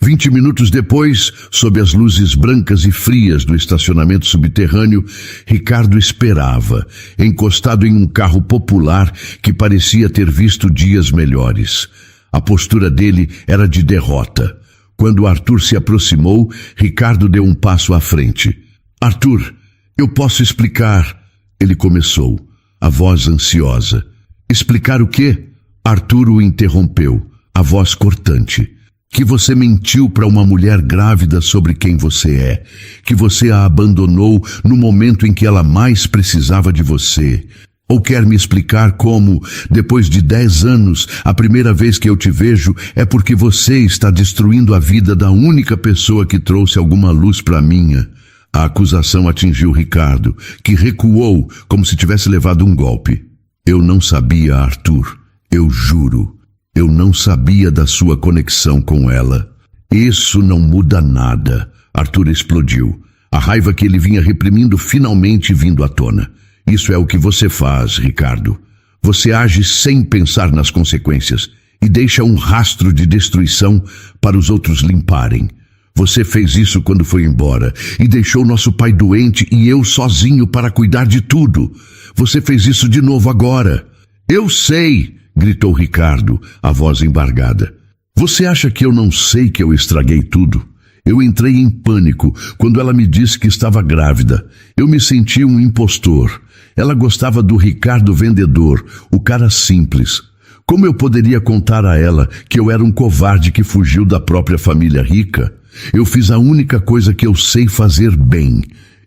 20 minutos depois, sob as luzes brancas e frias do estacionamento subterrâneo, Ricardo esperava, encostado em um carro popular que parecia ter visto dias melhores. A postura dele era de derrota. Quando Arthur se aproximou, Ricardo deu um passo à frente. Arthur, eu posso explicar, ele começou, a voz ansiosa. Explicar o quê? Arthur o interrompeu, a voz cortante. Que você mentiu para uma mulher grávida sobre quem você é, que você a abandonou no momento em que ela mais precisava de você. Ou quer me explicar como, depois de 10 anos, a primeira vez que eu te vejo é porque você está destruindo a vida da única pessoa que trouxe alguma luz para a minha? A acusação atingiu Ricardo, que recuou como se tivesse levado um golpe. Eu não sabia, Arthur. Eu juro. Eu não sabia da sua conexão com ela. Isso não muda nada. Arthur explodiu. A raiva que ele vinha reprimindo finalmente vindo à tona. Isso é o que você faz, Ricardo. Você age sem pensar nas consequências e deixa um rastro de destruição para os outros limparem. Você fez isso quando foi embora e deixou nosso pai doente e eu sozinho para cuidar de tudo. Você fez isso de novo agora. Eu sei, gritou Ricardo, a voz embargada. Você acha que eu não sei que eu estraguei tudo? Eu entrei em pânico quando ela me disse que estava grávida. Eu me senti um impostor. Ela gostava do Ricardo vendedor, o cara simples. Como eu poderia contar a ela que eu era um covarde que fugiu da própria família rica? Eu fiz a única coisa que eu sei fazer bem.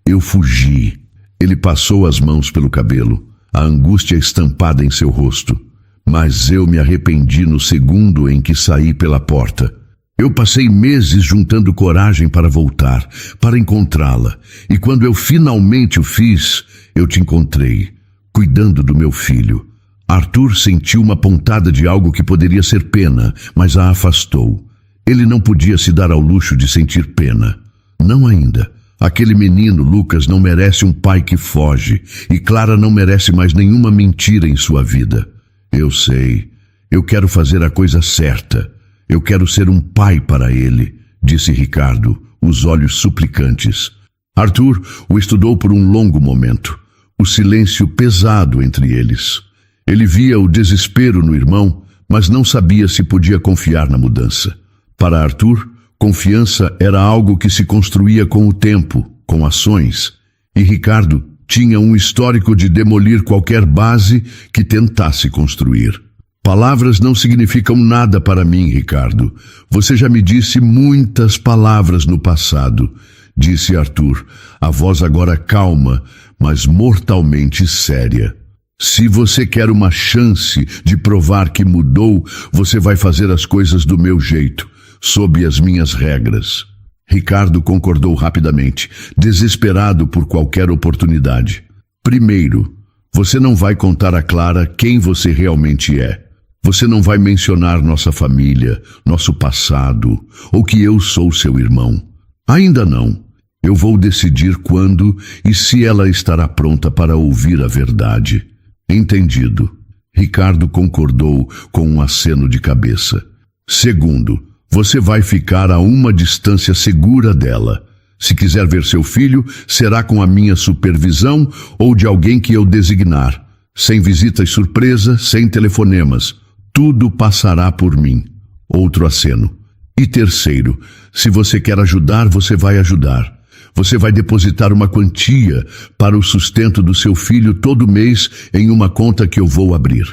Eu fugi. Ele passou as mãos pelo cabelo, a angústia estampada em seu rosto. Mas eu me arrependi no segundo em que saí pela porta. Eu passei meses juntando coragem para voltar, para encontrá-la. E quando eu finalmente o fiz, eu te encontrei, cuidando do meu filho. Arthur sentiu uma pontada de algo que poderia ser pena, mas a afastou. Ele não podia se dar ao luxo de sentir pena. Não ainda. Aquele menino, Lucas, não merece um pai que foge, e Clara não merece mais nenhuma mentira em sua vida. Eu sei. Eu quero fazer a coisa certa. Eu quero ser um pai para ele, disse Ricardo, os olhos suplicantes. Arthur o estudou por um longo momento. O silêncio pesado entre eles. Ele via o desespero no irmão, mas não sabia se podia confiar na mudança. Para Arthur, confiança era algo que se construía com o tempo, com ações. E Ricardo tinha um histórico de demolir qualquer base que tentasse construir. Palavras não significam nada para mim, Ricardo. Você já me disse muitas palavras no passado, disse Arthur, a voz agora calma, mas mortalmente séria. Se você quer uma chance de provar que mudou, você vai fazer as coisas do meu jeito, sob as minhas regras. Ricardo concordou rapidamente, desesperado por qualquer oportunidade. Primeiro, você não vai contar a Clara quem você realmente é. Você não vai mencionar nossa família, nosso passado, ou que eu sou seu irmão. Ainda não. Eu vou decidir quando e se ela estará pronta para ouvir a verdade. Entendido. Ricardo concordou com um aceno de cabeça. Segundo, você vai ficar a uma distância segura dela. Se quiser ver seu filho, será com a minha supervisão ou de alguém que eu designar. Sem visitas surpresa, sem telefonemas. Tudo passará por mim. Outro aceno. E terceiro, se você quer ajudar, você vai ajudar. Você vai depositar uma quantia para o sustento do seu filho todo mês em uma conta que eu vou abrir.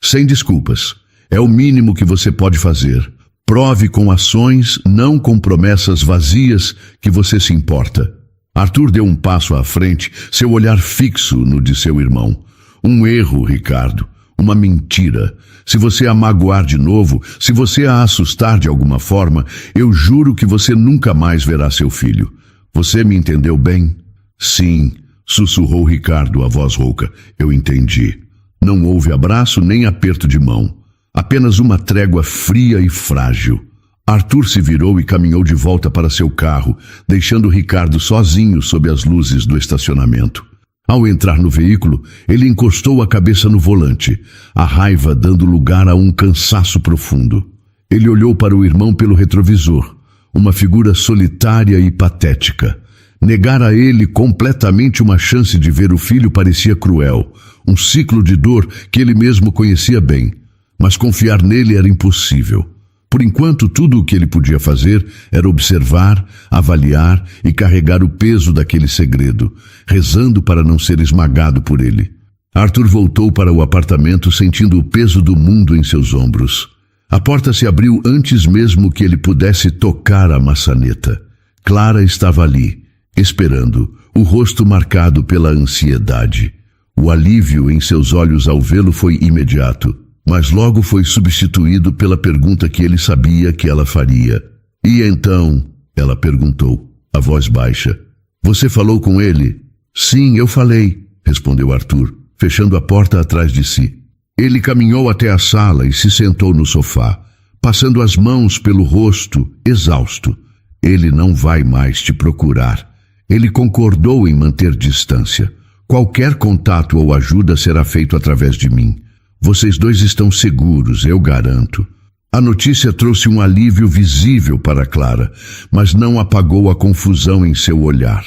Sem desculpas. É o mínimo que você pode fazer. Prove com ações, não com promessas vazias, que você se importa. Arthur deu um passo à frente, seu olhar fixo no de seu irmão. Um erro, Ricardo. Uma mentira. Se você a magoar de novo, se você a assustar de alguma forma, eu juro que você nunca mais verá seu filho. Você me entendeu bem? Sim, sussurrou Ricardo, a voz rouca. Eu entendi. Não houve abraço nem aperto de mão. Apenas uma trégua fria e frágil. Arthur se virou e caminhou de volta para seu carro, deixando Ricardo sozinho sob as luzes do estacionamento. Ao entrar no veículo, ele encostou a cabeça no volante, a raiva dando lugar a um cansaço profundo. Ele olhou para o irmão pelo retrovisor. Uma figura solitária e patética. Negar a ele completamente uma chance de ver o filho parecia cruel, um ciclo de dor que ele mesmo conhecia bem. Mas confiar nele era impossível. Por enquanto, tudo o que ele podia fazer era observar, avaliar e carregar o peso daquele segredo, rezando para não ser esmagado por ele. Arthur voltou para o apartamento sentindo o peso do mundo em seus ombros. A porta se abriu antes mesmo que ele pudesse tocar a maçaneta. Clara estava ali, esperando, o rosto marcado pela ansiedade. O alívio em seus olhos ao vê-lo foi imediato, mas logo foi substituído pela pergunta que ele sabia que ela faria. E então, ela perguntou, a voz baixa. Você falou com ele? Sim, eu falei, respondeu Arthur, fechando a porta atrás de si. Ele caminhou até a sala e se sentou no sofá, passando as mãos pelo rosto, exausto. Ele não vai mais te procurar. Ele concordou em manter distância. Qualquer contato ou ajuda será feito através de mim. Vocês dois estão seguros, eu garanto. A notícia trouxe um alívio visível para Clara, mas não apagou a confusão em seu olhar.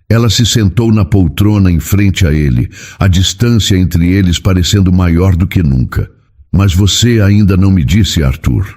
Ela se sentou na poltrona em frente a ele, a distância entre eles parecendo maior do que nunca. Mas você ainda não me disse, Arthur,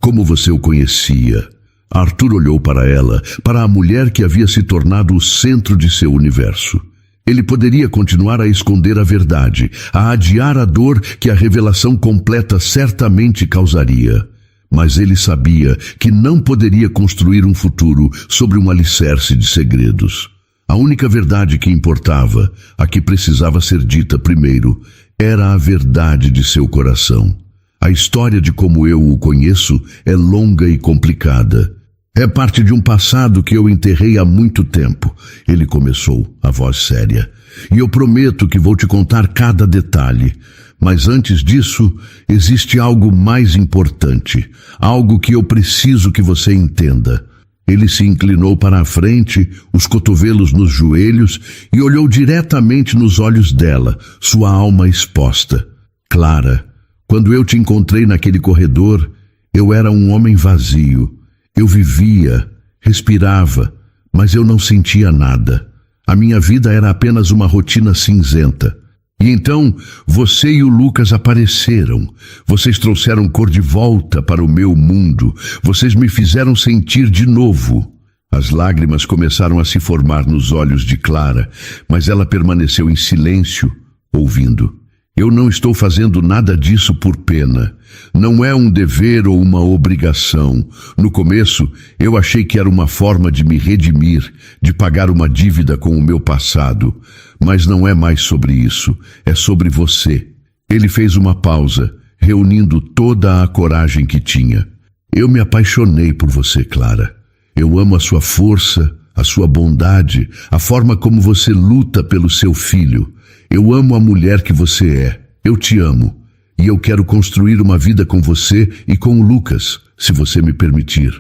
como você o conhecia. Arthur olhou para ela, para a mulher que havia se tornado o centro de seu universo. Ele poderia continuar a esconder a verdade, a adiar a dor que a revelação completa certamente causaria. Mas ele sabia que não poderia construir um futuro sobre um alicerce de segredos. A única verdade que importava, a que precisava ser dita primeiro, era a verdade de seu coração. A história de como eu o conheço é longa e complicada. É parte de um passado que eu enterrei há muito tempo. Ele começou, a voz séria. E eu prometo que vou te contar cada detalhe. Mas antes disso, existe algo mais importante. Algo que eu preciso que você entenda. Ele se inclinou para a frente, os cotovelos nos joelhos, e olhou diretamente nos olhos dela, sua alma exposta. Clara, quando eu te encontrei naquele corredor, eu era um homem vazio. Eu vivia, respirava, mas eu não sentia nada. A minha vida era apenas uma rotina cinzenta. E então, você e o Lucas apareceram. Vocês trouxeram cor de volta para o meu mundo. Vocês me fizeram sentir de novo. As lágrimas começaram a se formar nos olhos de Clara, mas ela permaneceu em silêncio, ouvindo. Eu não estou fazendo nada disso por pena. Não é um dever ou uma obrigação. No começo, eu achei que era uma forma de me redimir, de pagar uma dívida com o meu passado. Mas não é mais sobre isso. É sobre você. Ele fez uma pausa, reunindo toda a coragem que tinha. Eu me apaixonei por você, Clara. Eu amo a sua força, a sua bondade, a forma como você luta pelo seu filho. Eu amo a mulher que você é. Eu te amo. E eu quero construir uma vida com você e com o Lucas, se você me permitir.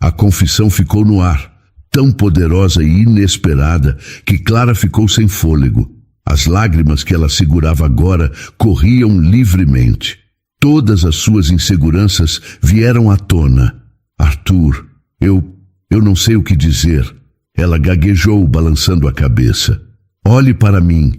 A confissão ficou no ar, tão poderosa e inesperada que Clara ficou sem fôlego. As lágrimas que ela segurava agora corriam livremente. Todas as suas inseguranças vieram à tona. Arthur, eu não sei o que dizer. Ela gaguejou, balançando a cabeça. Olhe para mim.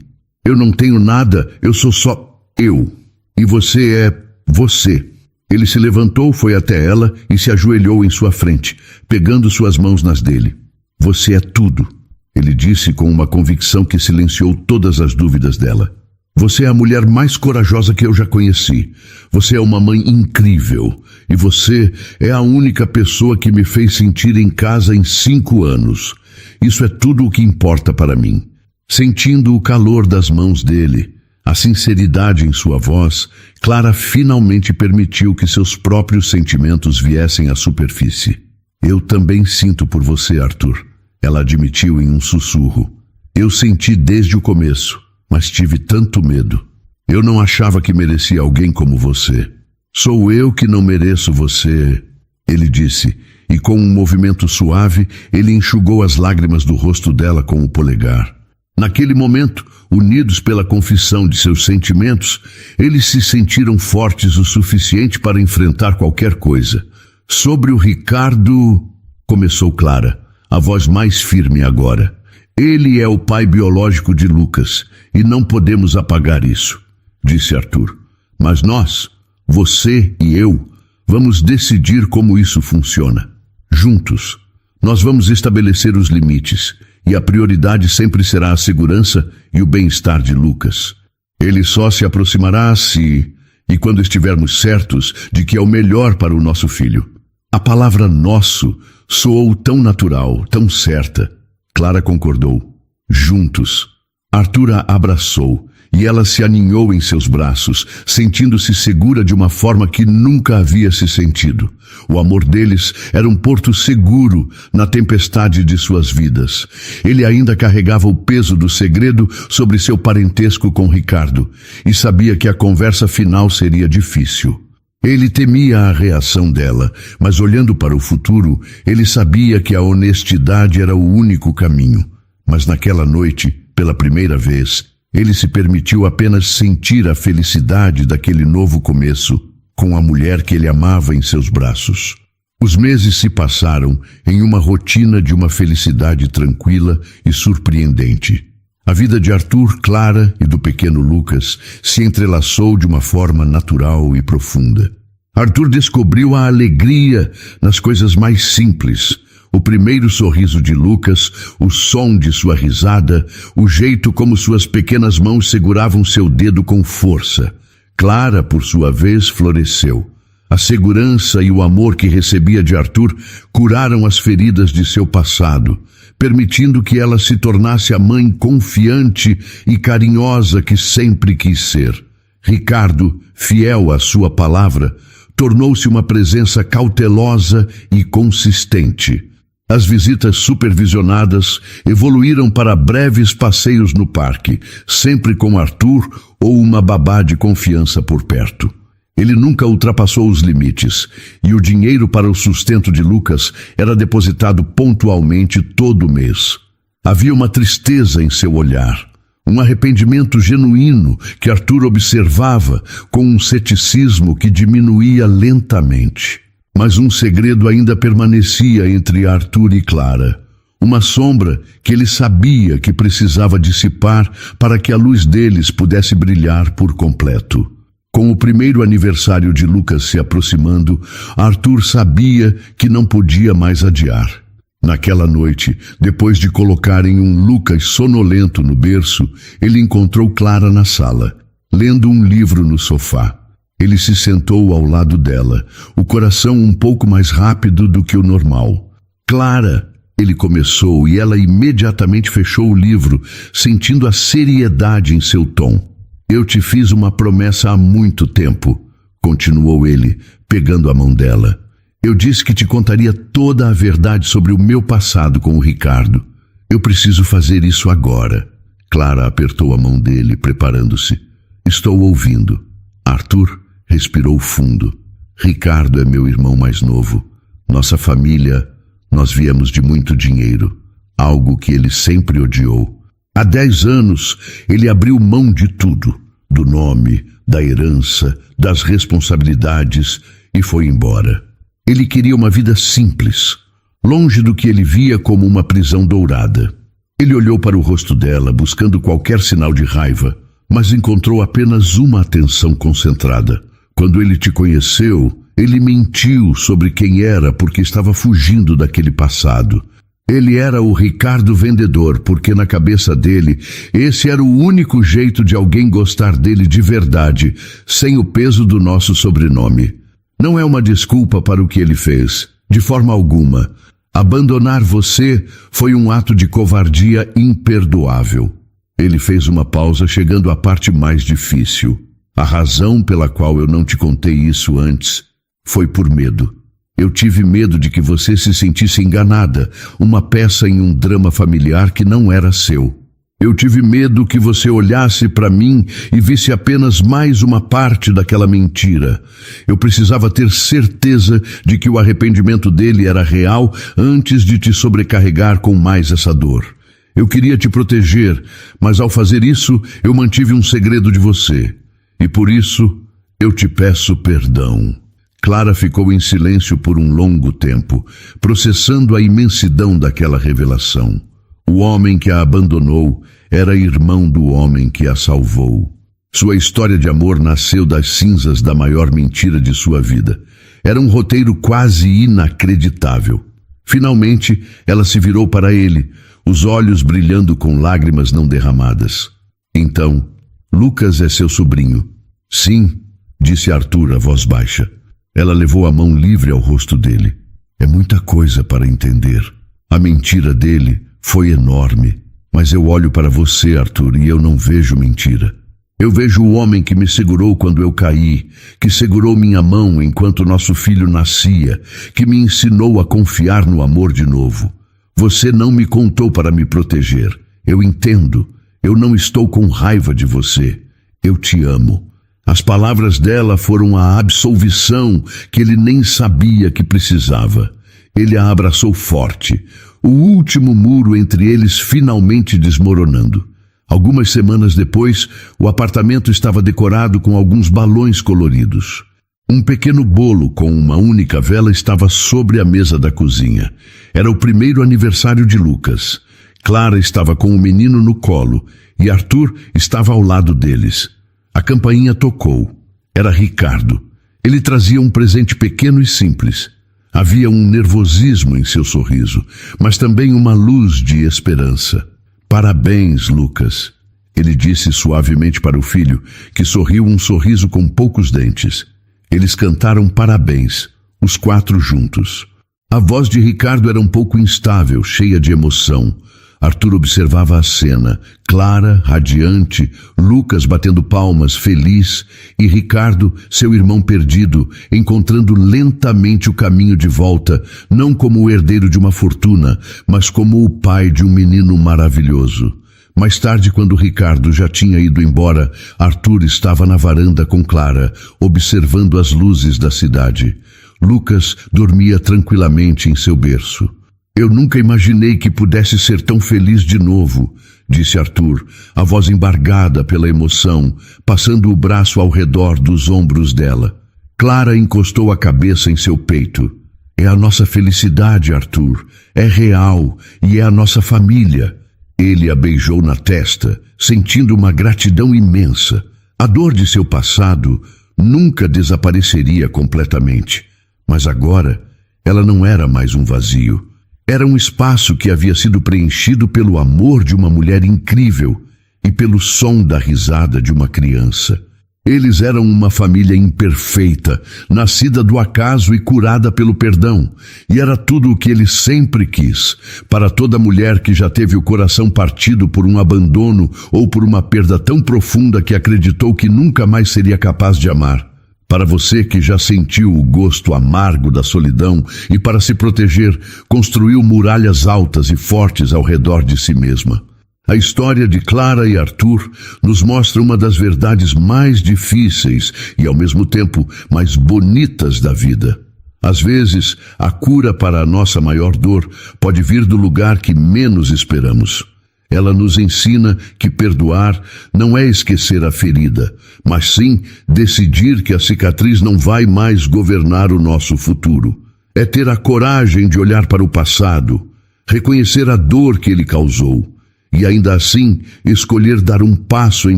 Eu não tenho nada, eu sou só eu. E você é você. Ele se levantou, foi até ela e se ajoelhou em sua frente, pegando suas mãos nas dele. Você é tudo, ele disse com uma convicção que silenciou todas as dúvidas dela. Você é a mulher mais corajosa que eu já conheci. Você é uma mãe incrível. E você é a única pessoa que me fez sentir em casa em 5 anos. Isso é tudo o que importa para mim. Sentindo o calor das mãos dele, a sinceridade em sua voz, Clara finalmente permitiu que seus próprios sentimentos viessem à superfície. Eu também sinto por você, Arthur, ela admitiu em um sussurro. Eu senti desde o começo, mas tive tanto medo. Eu não achava que merecia alguém como você. Sou eu que não mereço você, ele disse, e com um movimento suave, ele enxugou as lágrimas do rosto dela com o polegar. Naquele momento, unidos pela confissão de seus sentimentos, eles se sentiram fortes o suficiente para enfrentar qualquer coisa. Sobre o Ricardo, começou Clara, a voz mais firme agora. Ele é o pai biológico de Lucas, e não podemos apagar isso, disse Arthur. Mas nós, você e eu, vamos decidir como isso funciona. Juntos, nós vamos estabelecer os limites, e a prioridade sempre será a segurança e o bem-estar de Lucas. Ele só se aproximará se, e quando estivermos certos de que é o melhor para o nosso filho. A palavra nosso soou tão natural, tão certa. Clara concordou. Juntos. Arthur a abraçou, e ela se aninhou em seus braços, sentindo-se segura de uma forma que nunca havia se sentido. O amor deles era um porto seguro na tempestade de suas vidas. Ele ainda carregava o peso do segredo sobre seu parentesco com Ricardo, e sabia que a conversa final seria difícil. Ele temia a reação dela, mas olhando para o futuro, ele sabia que a honestidade era o único caminho. Mas naquela noite, pela primeira vez, ele se permitiu apenas sentir a felicidade daquele novo começo, com a mulher que ele amava em seus braços. Os meses se passaram em uma rotina de uma felicidade tranquila e surpreendente. A vida de Arthur, Clara e do pequeno Lucas se entrelaçou de uma forma natural e profunda. Arthur descobriu a alegria nas coisas mais simples. O primeiro sorriso de Lucas, o som de sua risada, o jeito como suas pequenas mãos seguravam seu dedo com força. Clara, por sua vez, floresceu. A segurança e o amor que recebia de Arthur curaram as feridas de seu passado, permitindo que ela se tornasse a mãe confiante e carinhosa que sempre quis ser. Ricardo, fiel à sua palavra, tornou-se uma presença cautelosa e consistente. As visitas supervisionadas evoluíram para breves passeios no parque, sempre com Arthur ou uma babá de confiança por perto. Ele nunca ultrapassou os limites, e o dinheiro para o sustento de Lucas era depositado pontualmente todo mês. Havia uma tristeza em seu olhar, um arrependimento genuíno que Arthur observava com um ceticismo que diminuía lentamente. Mas um segredo ainda permanecia entre Arthur e Clara. Uma sombra que ele sabia que precisava dissipar para que a luz deles pudesse brilhar por completo. Com o primeiro aniversário de Lucas se aproximando, Arthur sabia que não podia mais adiar. Naquela noite, depois de colocarem um Lucas sonolento no berço, ele encontrou Clara na sala, lendo um livro no sofá. Ele se sentou ao lado dela, o coração um pouco mais rápido do que o normal. Clara, ele começou, e ela imediatamente fechou o livro, sentindo a seriedade em seu tom. Eu te fiz uma promessa há muito tempo, continuou ele, pegando a mão dela. Eu disse que te contaria toda a verdade sobre o meu passado com o Ricardo. Eu preciso fazer isso agora. Clara apertou a mão dele, preparando-se. Estou ouvindo. Arthur respirou fundo. Ricardo é meu irmão mais novo. Nossa família, nós viemos de muito dinheiro, algo que ele sempre odiou. Há 10 anos, ele abriu mão de tudo, do nome, da herança, das responsabilidades, e foi embora. Ele queria uma vida simples, longe do que ele via como uma prisão dourada. Ele olhou para o rosto dela, buscando qualquer sinal de raiva, mas encontrou apenas uma atenção concentrada. Quando ele te conheceu, ele mentiu sobre quem era porque estava fugindo daquele passado. Ele era o Ricardo vendedor, porque na cabeça dele, esse era o único jeito de alguém gostar dele de verdade, sem o peso do nosso sobrenome. Não é uma desculpa para o que ele fez, de forma alguma. Abandonar você foi um ato de covardia imperdoável. Ele fez uma pausa, chegando à parte mais difícil. A razão pela qual eu não te contei isso antes foi por medo. Eu tive medo de que você se sentisse enganada, uma peça em um drama familiar que não era seu. Eu tive medo que você olhasse para mim e visse apenas mais uma parte daquela mentira. Eu precisava ter certeza de que o arrependimento dele era real antes de te sobrecarregar com mais essa dor. Eu queria te proteger, mas ao fazer isso, eu mantive um segredo de você. E por isso, eu te peço perdão. Clara ficou em silêncio por um longo tempo, processando a imensidão daquela revelação. O homem que a abandonou era irmão do homem que a salvou. Sua história de amor nasceu das cinzas da maior mentira de sua vida. Era um roteiro quase inacreditável. Finalmente, ela se virou para ele, os olhos brilhando com lágrimas não derramadas. Então, Lucas é seu sobrinho. Sim, disse Arthur a voz baixa. Ela levou a mão livre ao rosto dele. É muita coisa para entender. A mentira dele foi enorme. Mas eu olho para você, Arthur, e eu não vejo mentira. Eu vejo o homem que me segurou quando eu caí, que segurou minha mão enquanto nosso filho nascia, que me ensinou a confiar no amor de novo. Você não me contou para me proteger. Eu entendo. Eu não estou com raiva de você. Eu te amo. As palavras dela foram a absolvição que ele nem sabia que precisava. Ele a abraçou forte, o último muro entre eles finalmente desmoronando. Algumas semanas depois, o apartamento estava decorado com alguns balões coloridos. Um pequeno bolo com uma única vela estava sobre a mesa da cozinha. Era o primeiro aniversário de Lucas. Clara estava com o menino no colo e Arthur estava ao lado deles. A campainha tocou. Era Ricardo. Ele trazia um presente pequeno e simples. Havia um nervosismo em seu sorriso, mas também uma luz de esperança. Parabéns, Lucas. Ele disse suavemente para o filho, que sorriu um sorriso com poucos dentes. Eles cantaram parabéns, os 4 juntos. A voz de Ricardo era um pouco instável, cheia de emoção. Arthur observava a cena, Clara, radiante, Lucas batendo palmas, feliz, e Ricardo, seu irmão perdido, encontrando lentamente o caminho de volta, não como o herdeiro de uma fortuna, mas como o pai de um menino maravilhoso. Mais tarde, quando Ricardo já tinha ido embora, Arthur estava na varanda com Clara, observando as luzes da cidade. Lucas dormia tranquilamente em seu berço. Eu nunca imaginei que pudesse ser tão feliz de novo, disse Arthur, a voz embargada pela emoção, passando o braço ao redor dos ombros dela. Clara encostou a cabeça em seu peito. É a nossa felicidade, Arthur. É real e é a nossa família. Ele a beijou na testa, sentindo uma gratidão imensa. A dor de seu passado nunca desapareceria completamente. Mas agora, ela não era mais um vazio. Era um espaço que havia sido preenchido pelo amor de uma mulher incrível e pelo som da risada de uma criança. Eles eram uma família imperfeita, nascida do acaso e curada pelo perdão, e era tudo o que ele sempre quis. Para toda mulher que já teve o coração partido por um abandono ou por uma perda tão profunda que acreditou que nunca mais seria capaz de amar. Para você que já sentiu o gosto amargo da solidão e, para se proteger, construiu muralhas altas e fortes ao redor de si mesma. A história de Clara e Arthur nos mostra uma das verdades mais difíceis e, ao mesmo tempo, mais bonitas da vida. Às vezes, a cura para a nossa maior dor pode vir do lugar que menos esperamos. Ela nos ensina que perdoar não é esquecer a ferida, mas sim decidir que a cicatriz não vai mais governar o nosso futuro. É ter a coragem de olhar para o passado, reconhecer a dor que ele causou e ainda assim escolher dar um passo em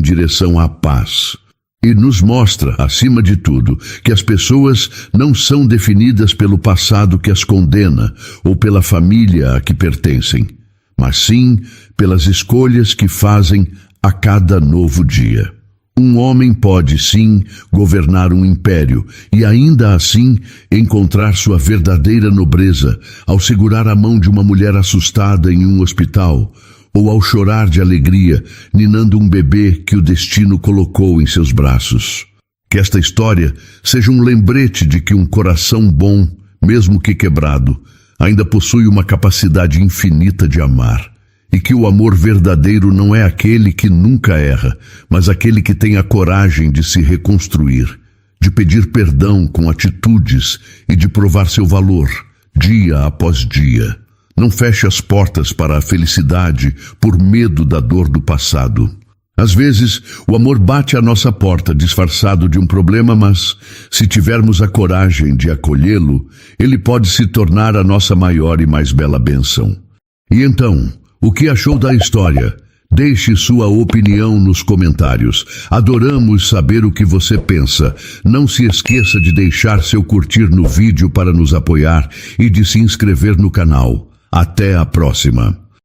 direção à paz. E nos mostra, acima de tudo, que as pessoas não são definidas pelo passado que as condena ou pela família a que pertencem, mas sim pelas escolhas que fazem a cada novo dia. Um homem pode, sim, governar um império e ainda assim encontrar sua verdadeira nobreza ao segurar a mão de uma mulher assustada em um hospital ou ao chorar de alegria ninando um bebê que o destino colocou em seus braços. Que esta história seja um lembrete de que um coração bom, mesmo que quebrado, ainda possui uma capacidade infinita de amar. E que o amor verdadeiro não é aquele que nunca erra, mas aquele que tem a coragem de se reconstruir, de pedir perdão com atitudes e de provar seu valor, dia após dia. Não feche as portas para a felicidade por medo da dor do passado. Às vezes, o amor bate à nossa porta disfarçado de um problema, mas, se tivermos a coragem de acolhê-lo, ele pode se tornar a nossa maior e mais bela bênção. E então, o que achou da história? Deixe sua opinião nos comentários. Adoramos saber o que você pensa. Não se esqueça de deixar seu curtir no vídeo para nos apoiar e de se inscrever no canal. Até a próxima!